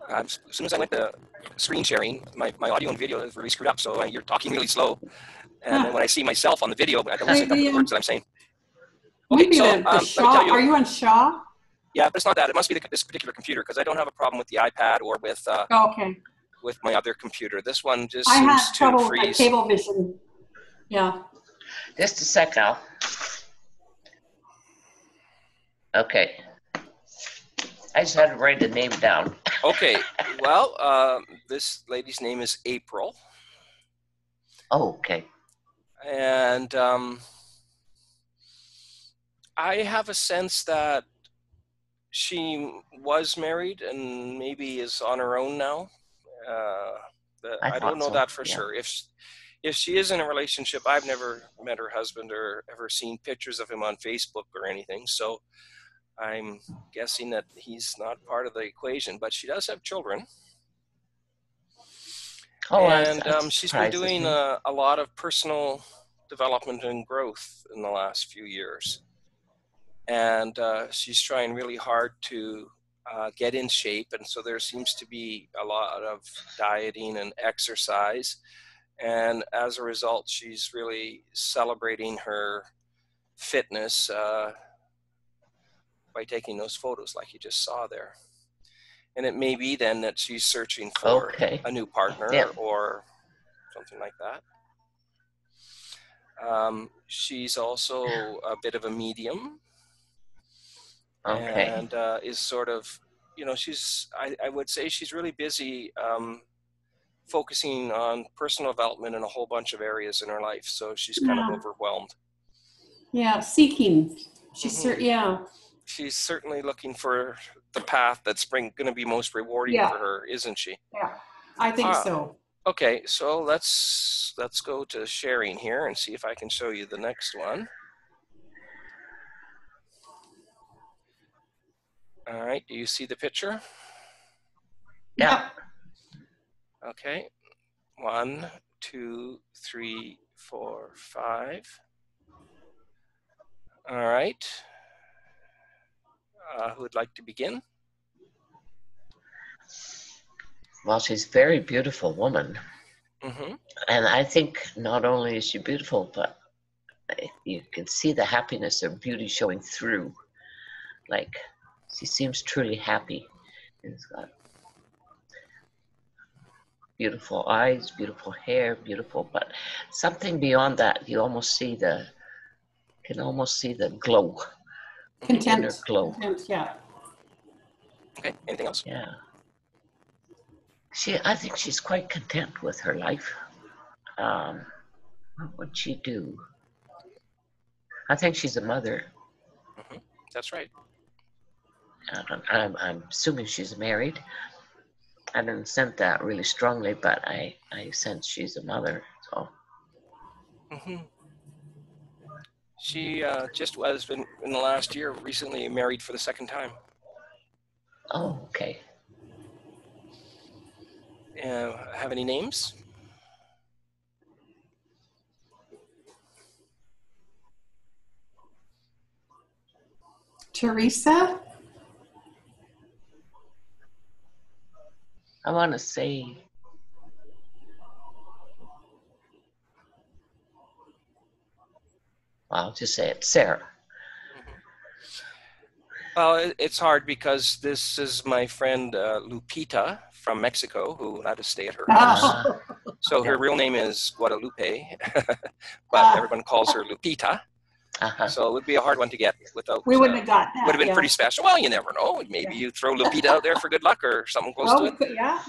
As soon as I went to screen sharing, my audio and video is really screwed up, so you're talking really slow. And then when I see myself on the video, I don't sync up the words that I'm saying. Okay, maybe so the Shaw. Are you on Shaw? Yeah, but it's not that. It must be this particular computer, because I don't have a problem with the iPad or with with my other computer. This one just seems to freeze. I have trouble with my cable vision. Yeah. Just a sec, Al. Okay. I just had to write the name down. Okay. Well, this lady's name is April. Oh, okay. And I have a sense that she was married and maybe is on her own now. I don't know that for sure. If she is in a relationship, I've never met her husband or ever seen pictures of him on Facebook or anything. So I'm guessing that he's not part of the equation, but she does have children. Oh, and she's been doing a lot of personal development and growth in the last few years. And she's trying really hard to get in shape. And so there seems to be a lot of dieting and exercise. And as a result, she's really celebrating her fitness by taking those photos like you just saw there. And it may be then that she's searching for a new partner or something like that. She's also a bit of a medium. And is sort of, you know, I would say she's really busy focusing on personal development in a whole bunch of areas in her life. So she's kind of overwhelmed. Yeah, seeking. She's She's certainly looking for the path that's going to be most rewarding for her, isn't she? Yeah, I think so. Okay, so let's go to sharing here and see if I can show you the next one. All right, do you see the picture? Yeah. Okay, 1, 2, 3, 4, 5. All right. Who would like to begin? Well, she's a very beautiful woman. Mm-hmm. And I think not only is she beautiful, but you can see the happiness or beauty showing through. Like, she seems truly happy. She's got beautiful eyes, beautiful hair, beautiful, but something beyond that, you can almost see the glow. Content. Inner glow. Content, yeah. Okay, anything else? Yeah. I think she's quite content with her life. What would she do? I think she's a mother. Mm-hmm. That's right. I'm assuming she's married. I didn't sense that really strongly, but I sense she's a mother. So. Mm-hmm. She just has been in the last year recently married for the second time. Oh, okay. Have any names? Teresa? I want to say I'll just say it, Sarah. Mm-hmm. Well, it's hard because this is my friend Lupita from Mexico who had to stay at her house. So her real name is Guadalupe, but everyone calls her Lupita. So it would be a hard one to get without. We wouldn't have got that. Would have been pretty special. Well, you never know. Maybe you throw Lupita out there for good luck or something close to it. Yeah.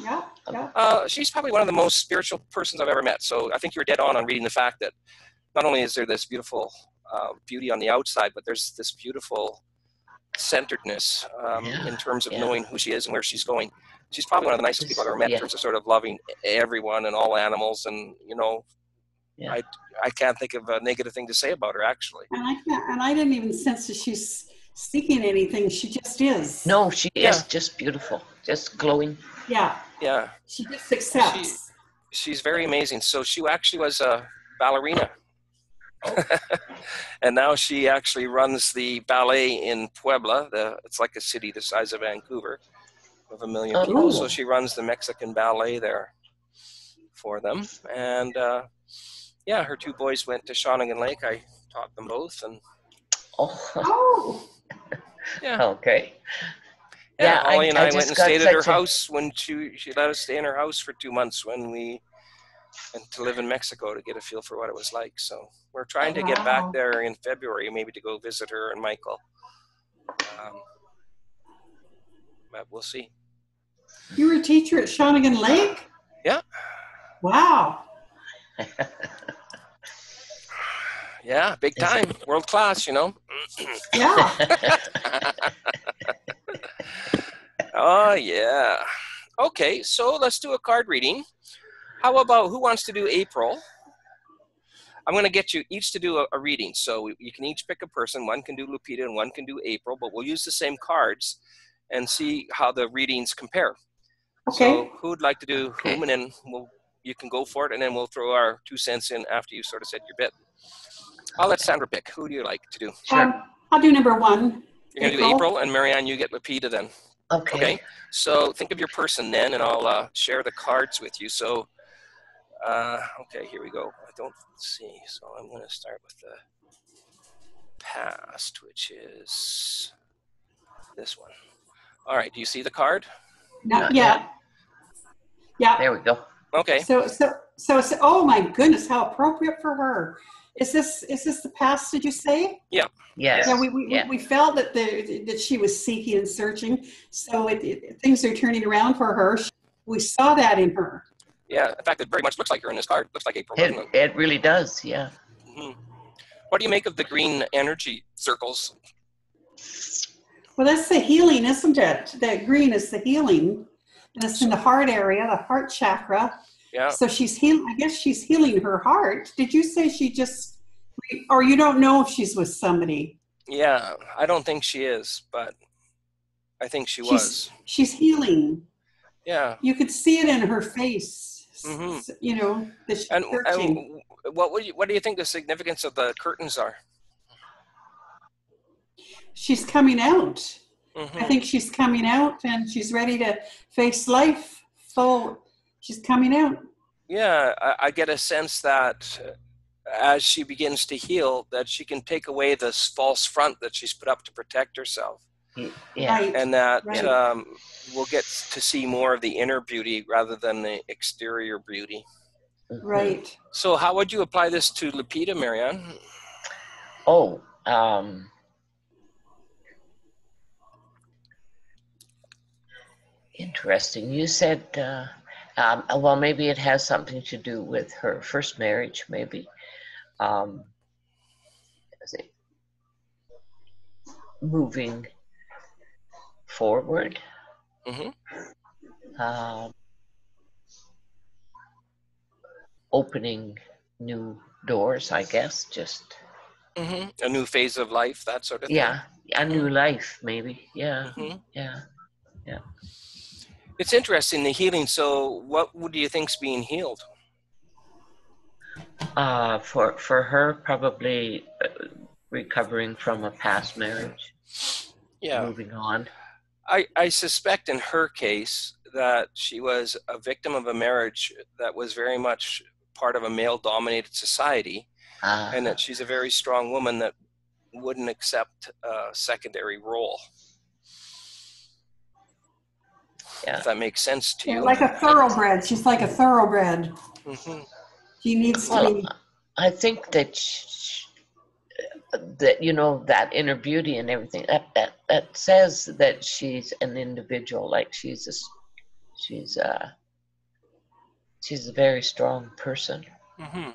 She's probably one of the most spiritual persons I've ever met. So I think you're dead on reading the fact that not only is there this beautiful beauty on the outside, but there's this beautiful centeredness in terms of knowing who she is and where she's going. She's probably one of the nicest people I've ever met in terms of sort of loving everyone and all animals, and you know, I can't think of a negative thing to say about her actually. And I didn't even sense that she's seeking anything. She just is. No, she is just beautiful, just glowing. Yeah. Yeah. She just accepts. She's very amazing. So she actually was a ballerina. And now she actually runs the ballet in Puebla. It's like a city the size of Vancouver of 1 million people. So she runs the Mexican ballet there for them. And her 2 boys went to Shawnigan Lake. I taught them both. And okay. Yeah, Holly and I went and stayed at her house when she let us stay in her house for 2 months when we went to live in Mexico to get a feel for what it was like. So we're trying to get back there in February, maybe to go visit her and Michael. But we'll see. You were a teacher at Shawnigan Lake? Yeah. Wow. Yeah, big time, world class, you know. Yeah. Oh yeah. Okay, so let's do a card reading. How about who wants to do April? I'm going to get you each to do a reading. So you can each pick a person. One can do Lupita and one can do April, but we'll use the same cards and see how the readings compare. Okay. So who would like to do whom, and then you can go for it, and then we'll throw our 2 cents in after you sort of said your bit. I'll let Sandra pick. Who do you like to do? I'll do number 1. You're going to do April, and Marianne, you get Lupita then. Okay. So think of your person then, and I'll share the cards with you. So, okay, here we go. I don't see, so I'm going to start with the past, which is this one. All right, do you see the card? Not Yeah. yet. Yeah. There we go. Okay. So, oh my goodness, how appropriate for her. Is this the past, did you say? Yeah. Yes. Yeah, we felt that she was seeking and searching. So things are turning around for her. We saw that in her. Yeah, in fact, it very much looks like her in this card. Looks like April, doesn't it? It really does, yeah. Mm-hmm. What do you make of the green energy circles? Well, that's the healing, isn't it? That green is the healing. And it's in the heart area, the heart chakra. Yeah. So she's healing, I guess she's healing her heart. Did you say she just, or you don't know if she's with somebody? Yeah, I don't think she is, but I think was. She's healing. Yeah. You could see it in her face, mm-hmm. You know, that she's and what do you think the significance of the curtains are? She's coming out. Mm-hmm. I think she's coming out and she's ready to face life full. She's coming out. Yeah, I get a sense that as she begins to heal, that she can take away this false front that she's put up to protect herself. Yeah. Right. And that we'll get to see more of the inner beauty rather than the exterior beauty. Right. So how would you apply this to Lupita, Marianne? Oh, interesting. You said, well, maybe it has something to do with her first marriage, maybe. Moving forward. Mm-hmm. Opening new doors, I guess, just. Mm-hmm. A new phase of life, that sort of thing. Yeah, a new life, maybe. Yeah, mm-hmm. yeah. It's interesting, the healing. So what do you think's being healed? For her, probably recovering from a past marriage. Yeah. Moving on. I suspect in her case that she was a victim of a marriage that was very much part of a male-dominated society, and that she's a very strong woman that wouldn't accept a secondary role. Yeah. If that makes sense to you. Like a thoroughbred. She's like a thoroughbred. Mm-hmm. She needs to be. I think that that that inner beauty and everything that says that she's an individual, like she's a very strong person. Mm-hmm.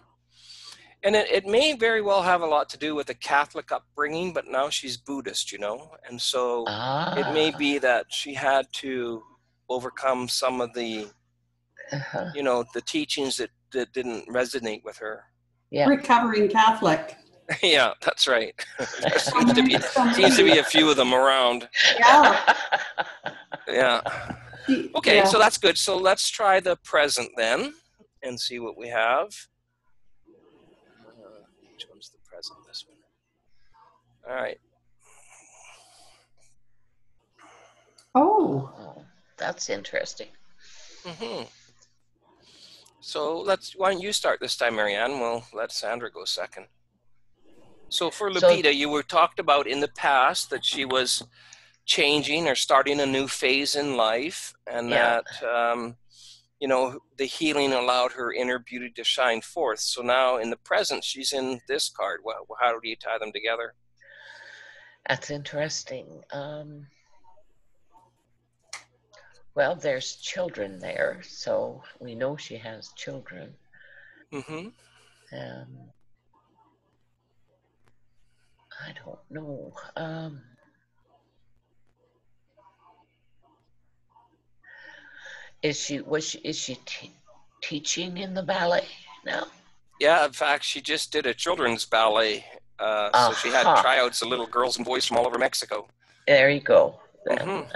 And it may very well have a lot to do with a Catholic upbringing, but now she's Buddhist, and so it may be that she had to overcome some of the the teachings that didn't resonate with her. Yeah. Recovering Catholic. Yeah, that's right. There seems to be a few of them around. Yeah. Yeah. Okay, so that's good. So let's try the present then and see what we have. Which one's the present? This one. All right. Oh, that's interesting. Mm-hmm. So why don't you start this time, Marianne? We'll let Sandra go second. So for Lupita, you were talked about in the past that she was changing or starting a new phase in life, and that the healing allowed her inner beauty to shine forth. So now in the present, she's in this card. Well, how do you tie them together? That's interesting. Well, there's children there, so we know she has children. Mm-hmm. I don't know. Is she teaching in the ballet now? Yeah, in fact, she just did a children's ballet. So she had tryouts of little girls and boys from all over Mexico. There you go. Mm-hmm.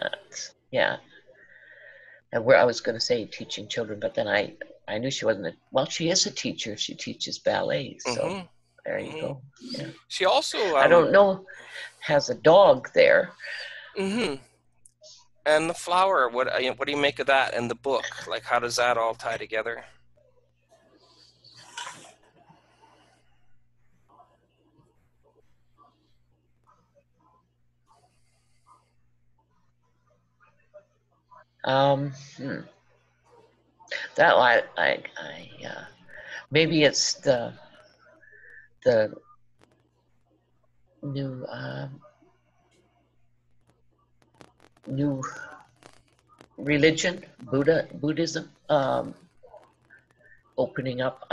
Yeah. And where I was going to say teaching children, but then I knew she wasn't. Well, she is a teacher. She teaches ballet. So there you go. Yeah. She also. I don't know. Has a dog there. Mm-hmm. And the flower, what do you make of that and the book? Like, how does that all tie together? That maybe it's the new new religion, Buddhism, opening up,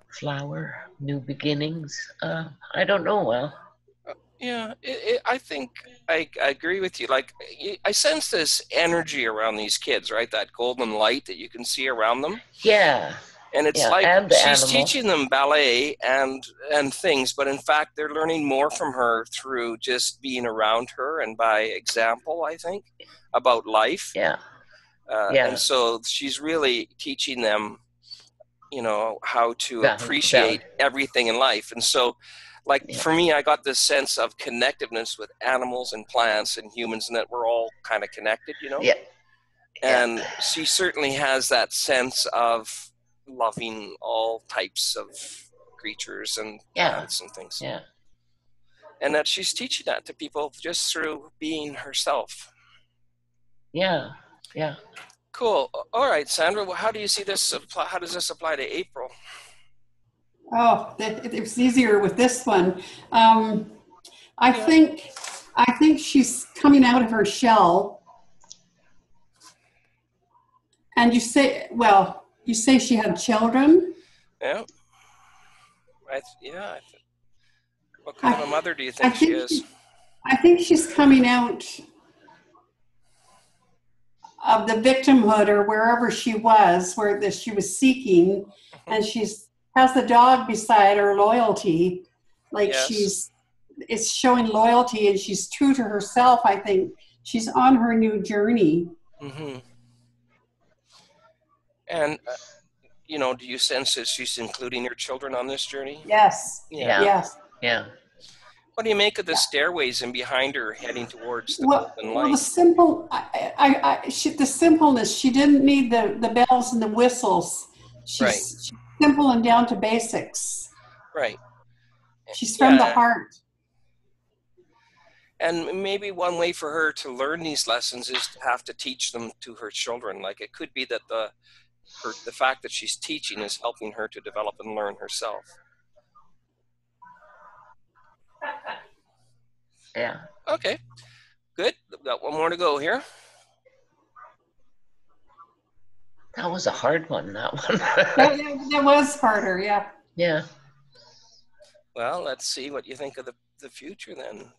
flower, new beginnings. I don't know. Well, Yeah, I think I agree with you. Like, I sense this energy around these kids, right? That golden light that you can see around them. yeah. And it's Yeah, like and the she's animal. teaching them ballet and things, but in fact, they're learning more from her through just being around her and by example, I think, about life. Yeah. And so she's really teaching them, how to appreciate everything in life. And so, like, for me, I got this sense of connectiveness with animals and plants and humans, and that we're all kind of connected, Yeah. And she certainly has that sense of loving all types of creatures and plants and things. Yeah. And that she's teaching that to people just through being herself. Yeah. Yeah. Cool. All right, Sandra, well, how do you see this how does this apply to April? Oh, it was easier with this one. I think she's coming out of her shell. And you say she had children? Yeah. What kind of a mother do you think she is? I think she's coming out of the victimhood or wherever she was, she was seeking, and has the dog beside her, loyalty. Like, it's showing loyalty, and she's true to herself. I think she's on her new journey. Mm-hmm. And, do you sense that she's including her children on this journey? Yes. Yeah. Yes. Yeah. What do you make of the stairways and behind her heading towards the golden light? Well, the simpleness. She didn't need the bells and the whistles. She's simple and down to basics. Right. She's from the heart. And maybe one way for her to learn these lessons is to have to teach them to her children. Like, it could be that the fact that she's teaching is helping her to develop and learn herself. Yeah. Okay. Good. We've got one more to go here. That was a hard one, that one. that was harder, yeah. Yeah. Well, let's see what you think of the future then.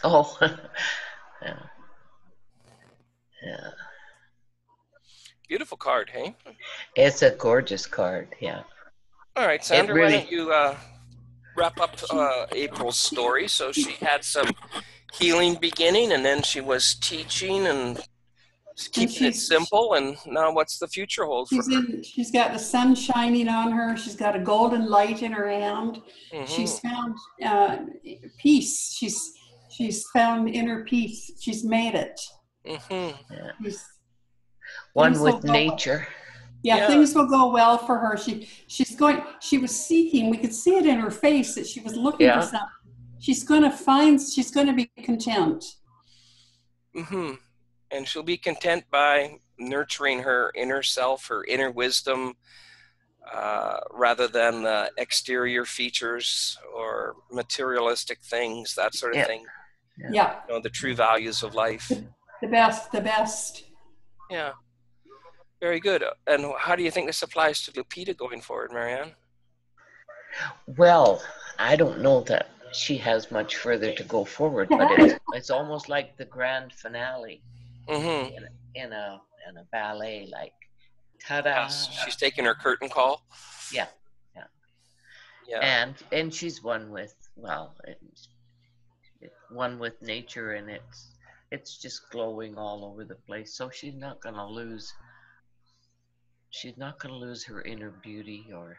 Oh. Yeah. Yeah. Beautiful card, hey? It's a gorgeous card, yeah. All right, Sandra, why don't you wrap up April's story? So she had some healing beginning, and then she was teaching and keeping it simple, and now what's the future hold for her? She's got the sun shining on her. She's got a golden light in her hand. Mm-hmm. She's found peace. She's found inner peace. She's made it. Mm-hmm. Yeah. One with nature. Yeah, things will go well for her. She was seeking, we could see it in her face that she was looking for something. She's going to be content. Mm-hmm. And she'll be content by nurturing her inner self, her inner wisdom, rather than the exterior features or materialistic things, that sort of thing. Yeah. The true values of life. The best. Yeah. Very good. And how do you think this applies to Lupita going forward, Marianne? Well, I don't know that she has much further to go forward, but it's almost like the grand finale in a ballet, like ta-da. Yes, she's taking her curtain call. Yeah. And she's one with nature, and it's just glowing all over the place. So she's not going to lose her inner beauty, or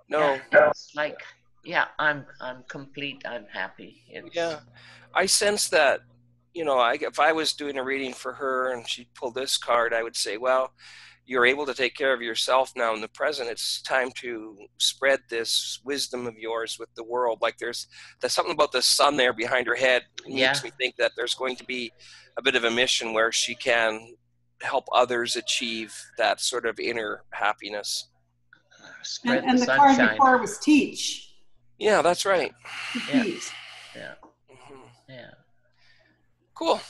no. It's like Yeah, I'm complete. I'm happy. Yeah, I sense that, you know, if I was doing a reading for her and she'd pull this card, I would say, well, you're able to take care of yourself now in the present. It's time to spread this wisdom of yours with the world. Like there's something about the sun there behind her head makes me think that there's going to be a bit of a mission where she can help others achieve that sort of inner happiness. Spread and the the card sunshine. before was teach. Yeah, that's right. Yeah. Teach. Yeah. Mm-hmm. Yeah. Cool.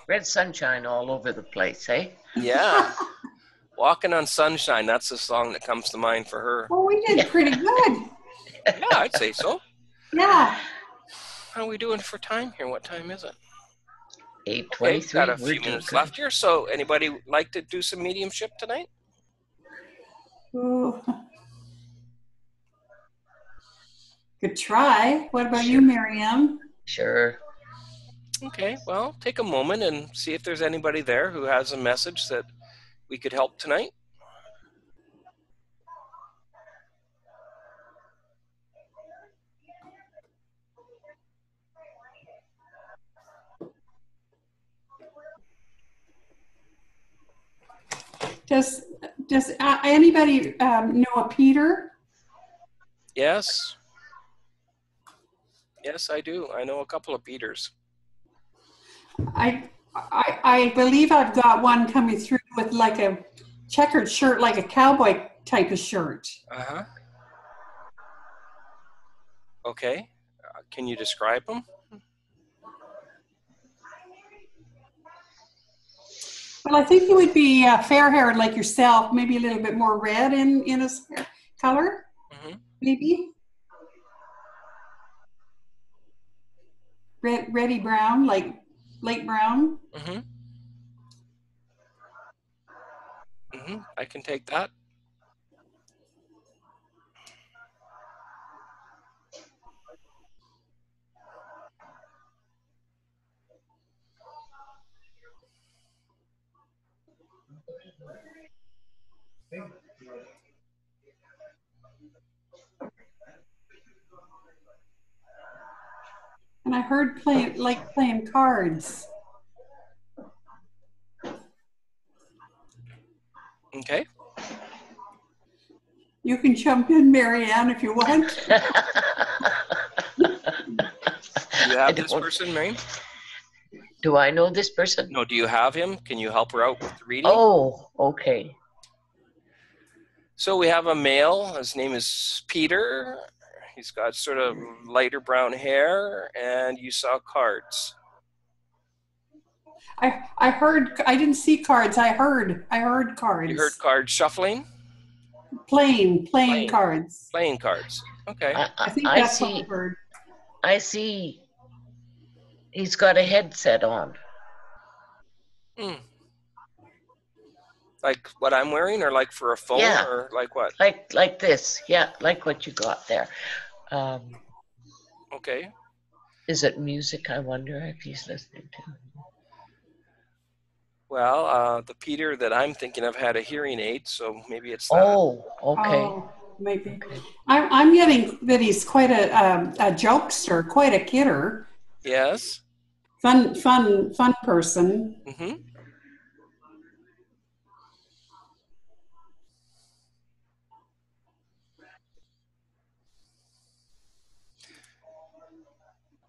Spread sunshine all over the place, eh? Yeah. Walking on Sunshine, that's the song that comes to mind for her. Well, we did pretty good. Yeah, I'd say so. Yeah. How are we doing for time here? What time is it? 8:23. Okay, got a few minutes left here. So anybody like to do some mediumship tonight? Ooh. Good try. What about you, Miriam? Sure. Okay, well, take a moment and see if there's anybody there who has a message that we could help tonight. Does anybody know a Peter? Yes. Yes, I do. I know a couple of Peters. I believe I've got one coming through with like a checkered shirt, like a cowboy type of shirt. Uh-huh. Okay. Can you describe them? Well, I think he would be fair-haired like yourself, maybe a little bit more red in his color, maybe. Reddy brown, like light brown. I can take that. And I heard playing cards. Okay. You can jump in, Marianne, if you want. Do you have this person, Mary? Do I know this person? No, do you have him? Can you help her out with the reading? Oh, okay. So we have a male. His name is Peter. He's got sort of lighter brown hair, and you saw cards. I heard. I didn't see cards. I heard cards. You heard cards shuffling? Playing cards. Playing cards. Okay. I think that's what I heard. I see. He's got a headset on. Like what I'm wearing, or like for a phone, or like what? Like this. Yeah, like what you got there. Okay. Is it music? I wonder if he's listening to. Well, the Peter that I'm thinking of had a hearing aid, so maybe it's that. Oh, okay. Oh, maybe. I'm getting that he's quite a jokester, quite a kidder. Yes. Fun person.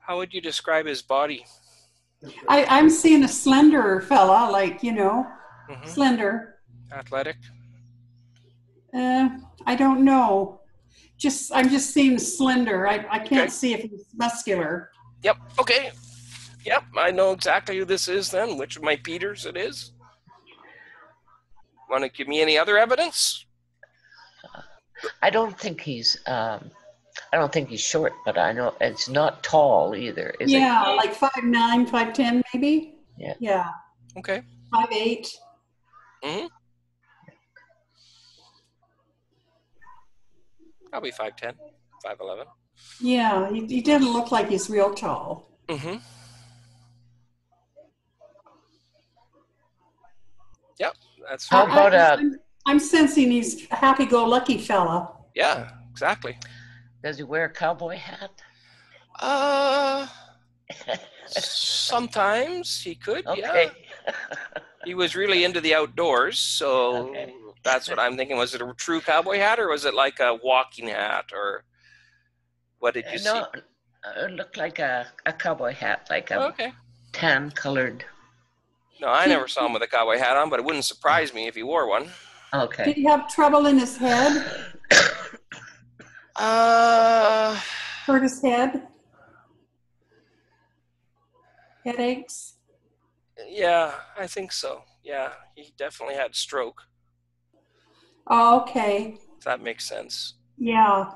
How would you describe his body? I'm seeing a slender fella, like, slender. Athletic? I don't know. I'm just seeing slender. I can't see if he's muscular. Yep. Okay. Yep. I know exactly who this is then. Which of my Peters it is? Want to give me any other evidence? I don't think he's short, but I know it's not tall either. Is it? Like 5'9", 5'10", maybe. Yeah. Okay. 5'8". Probably 5'10", 5'11". Yeah, he didn't look like he's real tall. Yep, that's. How about I'm sensing he's a happy-go-lucky fella. Yeah, exactly. Does he wear a cowboy hat? Sometimes he could, Okay. yeah. He was really into the outdoors, so Okay. that's what I'm thinking. Was it a true cowboy hat, or was it like a walking hat, or what did you see? No, it looked like a cowboy hat, like a Okay. tan-colored. No, I never saw him with a cowboy hat on, but it wouldn't surprise me if he wore one. Okay. Did he have trouble in his head? Hurt his head? Headaches? Yeah, I think so. Yeah, he definitely had stroke. Oh, okay. If that makes sense. Yeah.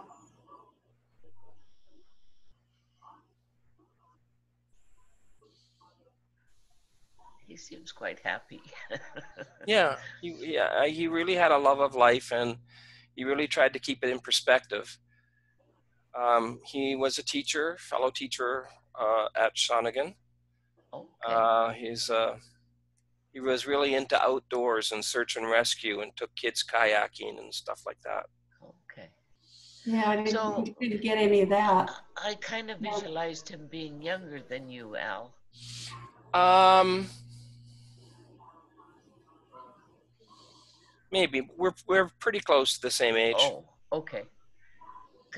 He seems quite happy. Yeah, he really had a love of life, and he really tried to keep it in perspective. He was a teacher, fellow teacher at Shawnigan. Okay. He was really into outdoors and search and rescue, and took kids kayaking and stuff like that. Okay. Yeah, I didn't get any of that. I kind of visualized him being younger than you, Al. Maybe we're pretty close to the same age. Oh, okay.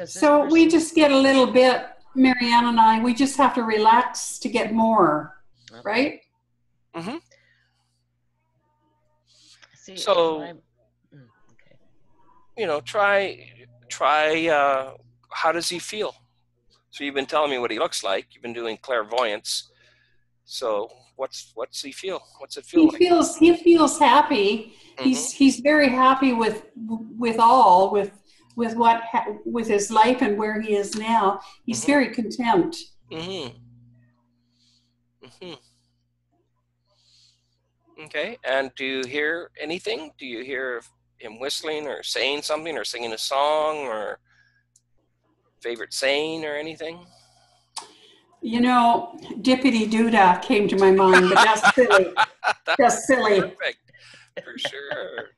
So we just get a little bit, Marianne and I, we just have to relax to get more, okay. Right? Mm-hmm. See, so, okay. You know, try. How does he feel? So you've been telling me what he looks like. You've been doing clairvoyance. So what's he feel? What's it feel like? He feels happy. Mm-hmm. He's very happy with his life and where he is now. He's mm-hmm. very content. Mm-hmm. Mm-hmm. Okay. And do you hear anything? Do you hear him whistling or saying something or singing a song or favorite saying or anything? You know, Dippity Doodah came to my mind, but that's silly. That's silly. Perfect. For sure.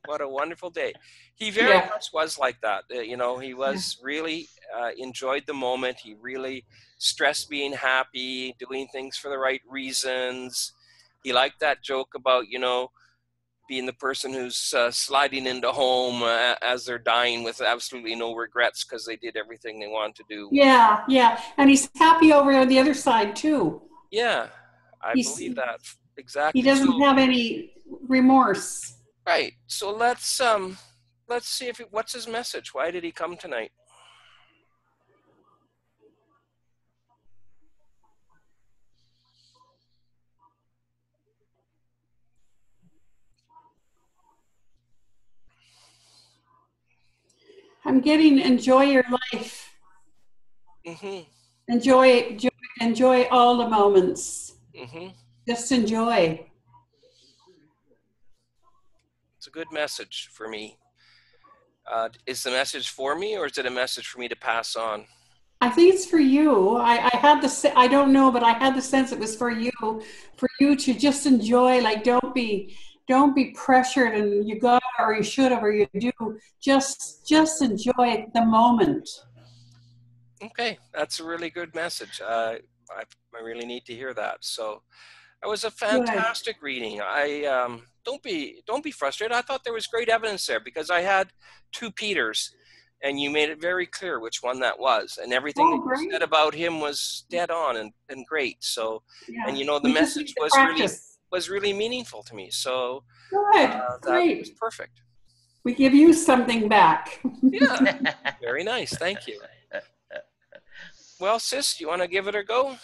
What a wonderful day. He very much was like that. You know, he was really enjoyed the moment. He really stressed being happy, doing things for the right reasons. He liked that joke about, you know, being the person who's sliding into home as they're dying with absolutely no regrets because they did everything they wanted to do. Yeah, yeah. And he's happy over on the other side, too. Yeah, I believe that. Exactly. He doesn't have any remorse. Right. So let's see what's his message. Why did he come tonight? I'm getting enjoy your life. Mm-hmm. Enjoy all the moments. Mm-hmm. Just enjoy. It's a good message for me. Is the message for me, or is it a message for me to pass on? I think it's for you. I don't know, but I had the sense it was for you to just enjoy. Like, don't be pressured and you got or you should have or you do. Just enjoy the moment. Okay, that's a really good message. I really need to hear that. So, it was a fantastic reading. Don't be frustrated. I thought there was great evidence there because I had two Peters, and you made it very clear which one that was, and everything that you said about him was dead on and great. So, and you know the message was really meaningful to me. So, good, great, that was perfect. We give you something back. Yeah, very nice. Thank you. Well, sis, you want to give it a go?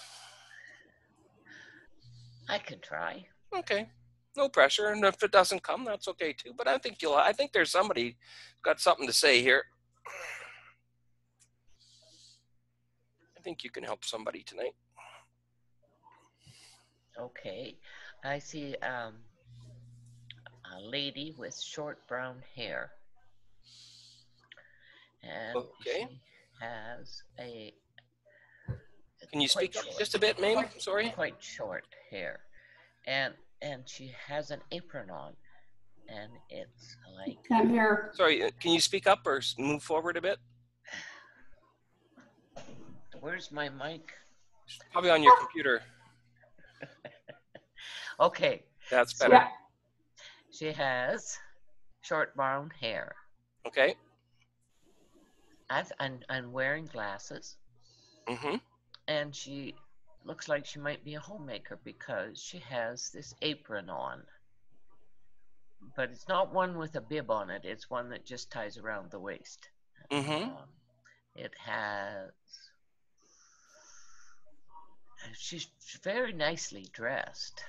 I can try. Okay. No pressure. And if it doesn't come, that's okay too. But I think there's somebody got something to say here. I think you can help somebody tonight. Okay. I see a lady with short brown hair. And she has a... Can you speak up just a bit, ma'am? Sorry. Quite short hair, and she has an apron on, and it's like. I'm here. Sorry, can you speak up or move forward a bit? Where's my mic? Probably on your computer. Okay. That's better. Yeah. She has short brown hair. Okay. I'm wearing glasses. Mm-hmm. And she looks like she might be a homemaker because she has this apron on. But it's not one with a bib on it. It's one that just ties around the waist. Mm-hmm. It has... She's very nicely dressed.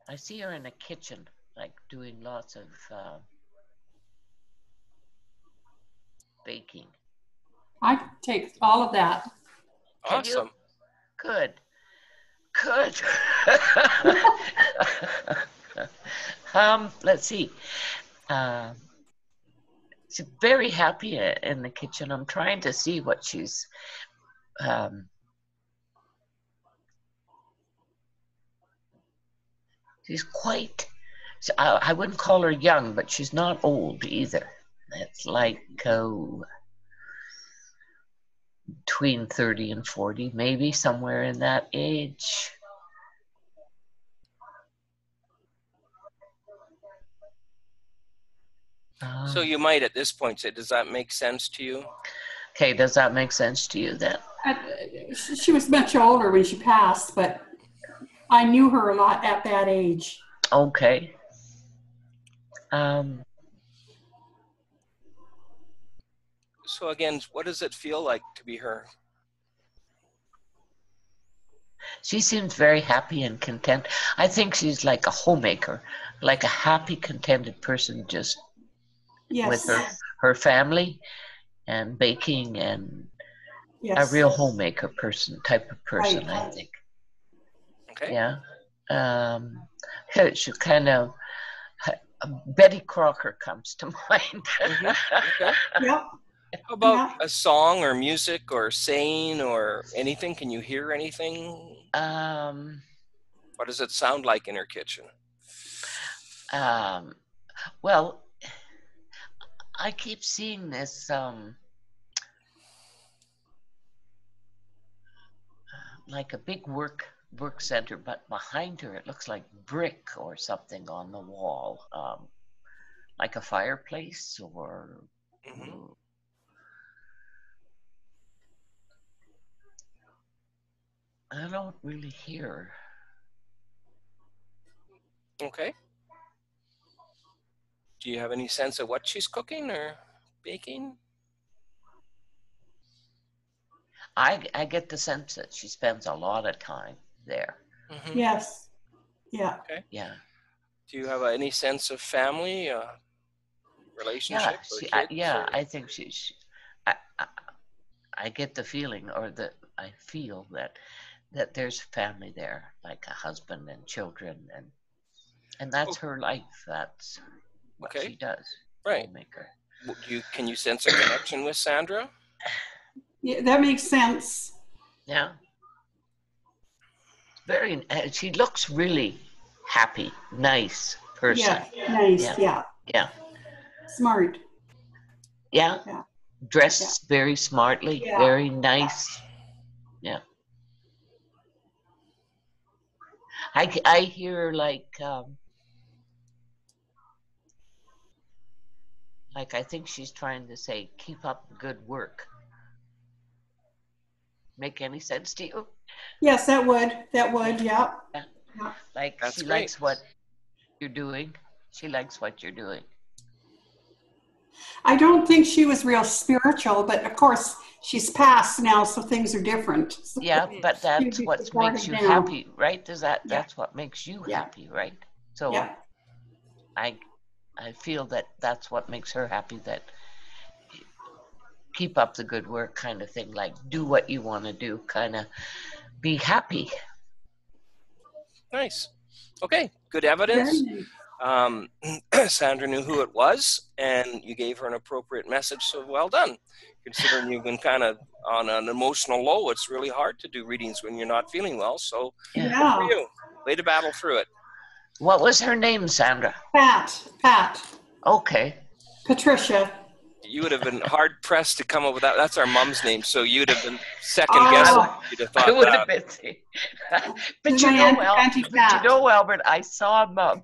I see her in a kitchen, like doing lots of baking. I take all of that. Awesome. Good. Good. Let's see. She's very happy in the kitchen. I'm trying to see what she's she's quite, I wouldn't call her young, but she's not old either. It's like between 30 and 40, maybe somewhere in that age. So you might at this point say, does that make sense to you? Okay, does that make sense to you then? She was much older when she passed, but I knew her a lot at that age. Okay. So again, what does it feel like to be her? She seems very happy and content. I think she's like a homemaker, like a happy, contented person, just with her family and baking and a real homemaker type of person, I think. Okay. Yeah. She kind of, Betty Crocker comes to mind. Okay. Yep. How about a song or music or saying or anything? Can you hear anything? What does it sound like in her kitchen? Well, I keep seeing this like a big work center, but behind her it looks like brick or something on the wall, like a fireplace or. I don't really hear. Okay. Do you have any sense of what she's cooking or baking? I get the sense that she spends a lot of time there. Yes. Yeah. Okay. Yeah. Do you have any sense of family, relationship? I think she's. I get the feeling, or that I feel that there's family there, like a husband and children, and that's her life. That's what she does. Right. Homemaker. Can you sense a connection with Sandra? Yeah, that makes sense. Yeah. She looks really happy, nice person. Yeah, nice. Yeah. Smart. Yeah. Dressed very smartly, very nice. Yeah. I hear like I think she's trying to say, keep up the good work. Make any sense to you? Yes, that would, yeah. Like That's she great. likes what you're doing. She likes what you're doing. I don't think she was real spiritual, but of course she's passed now, so things are different. Yeah, but that's what makes you happy, right? That's what makes you happy, right? So I feel that that's what makes her happy, that keep up the good work kind of thing, like do what you want to do, kind of be happy. Nice. Okay, good evidence. Sandra knew who it was, and you gave her an appropriate message, so well done. Considering you've been kind of on an emotional low, it's really hard to do readings when you're not feeling well, so good for you. Way to battle through it. What was her name, Sandra? Pat. Okay. Patricia. you would have been hard pressed to come up with that. That's our mom's name, so you'd have been second Oh. guessing. You'd have thought I would that. have been. But She's you my know, Auntie Pat. Albert, I saw Mom.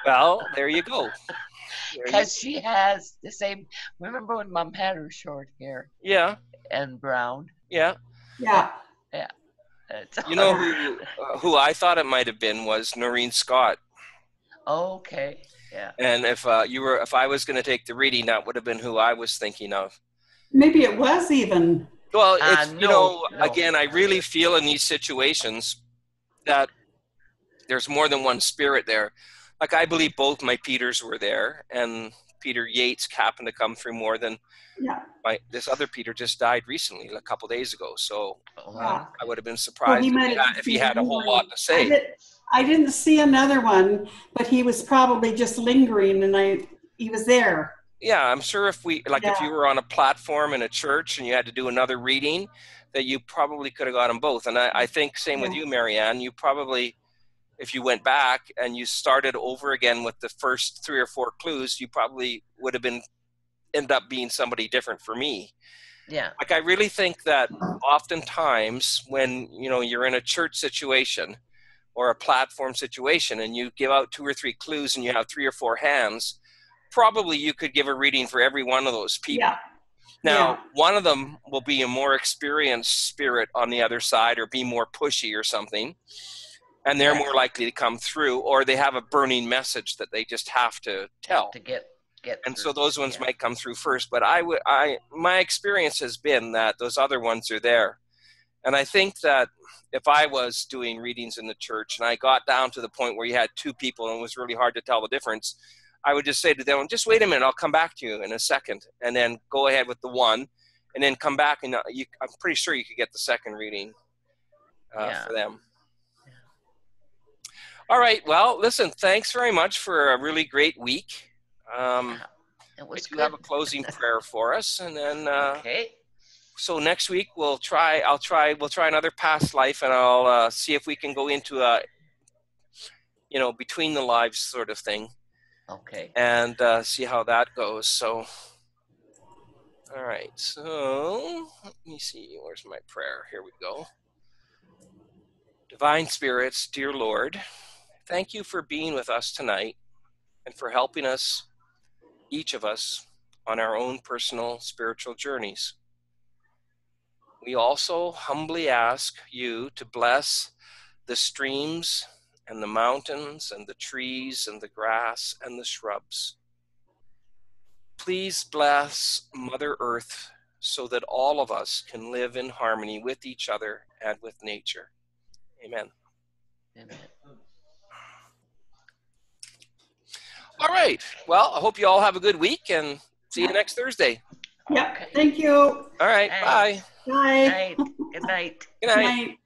Well, there you go. Because she has the same. Remember when Mom had her short hair? Yeah. And brown. Yeah. Yeah. You know who I thought it might have been was Noreen Scott. Okay. Yeah. And if I was going to take the reading, that would have been who I was thinking of. Maybe it was even. Well, it's no. Again, I really feel in these situations that there's more than one spirit there. Like I believe both my Peters were there, and Peter Yates happened to come through more than this other Peter just died recently, a couple days ago. So I would have been surprised if he had a whole lot to say. I didn't see another one, but he was probably just lingering, and he was there. Yeah, I'm sure if you were on a platform in a church and you had to do another reading, that you probably could have got them both. And I think same with you, Marianne. You probably, if you went back and you started over again with the first 3 or 4 clues, you probably would have end up being somebody different for me. Yeah. Like I really think that oftentimes when you're in a church situation or a platform situation and you give out 2 or 3 clues and you have 3 or 4 hands, probably you could give a reading for every one of those people. Yeah. Now, one of them will be a more experienced spirit on the other side or be more pushy or something, and they're more likely to come through, or they have a burning message that they just have to tell. To get and through. So those ones might come through first, but my experience has been that those other ones are there. And I think that if I was doing readings in the church and I got down to the point where you had 2 people and it was really hard to tell the difference, I would just say to them, just wait a minute, I'll come back to you in a second, and then go ahead with the one, and then come back, and I'm pretty sure you could get the second reading for them. Yeah. All right, well, listen, thanks very much for a really great week. It was good. You have a closing prayer for us, and then so next week we'll try another past life, and I'll see if we can go into a between the lives sort of thing. Okay. And see how that goes. So, all right. So, let me see. Where's my prayer? Here we go. Divine Spirits, dear Lord, thank you for being with us tonight and for helping us, each of us, on our own personal spiritual journeys. We also humbly ask you to bless the streams and the mountains and the trees and the grass and the shrubs. Please bless Mother Earth so that all of us can live in harmony with each other and with nature. Amen. Amen. All right. Well, I hope you all have a good week and see you next Thursday. Yeah. Thank you. All right. Bye. Bye. Good night. Good night.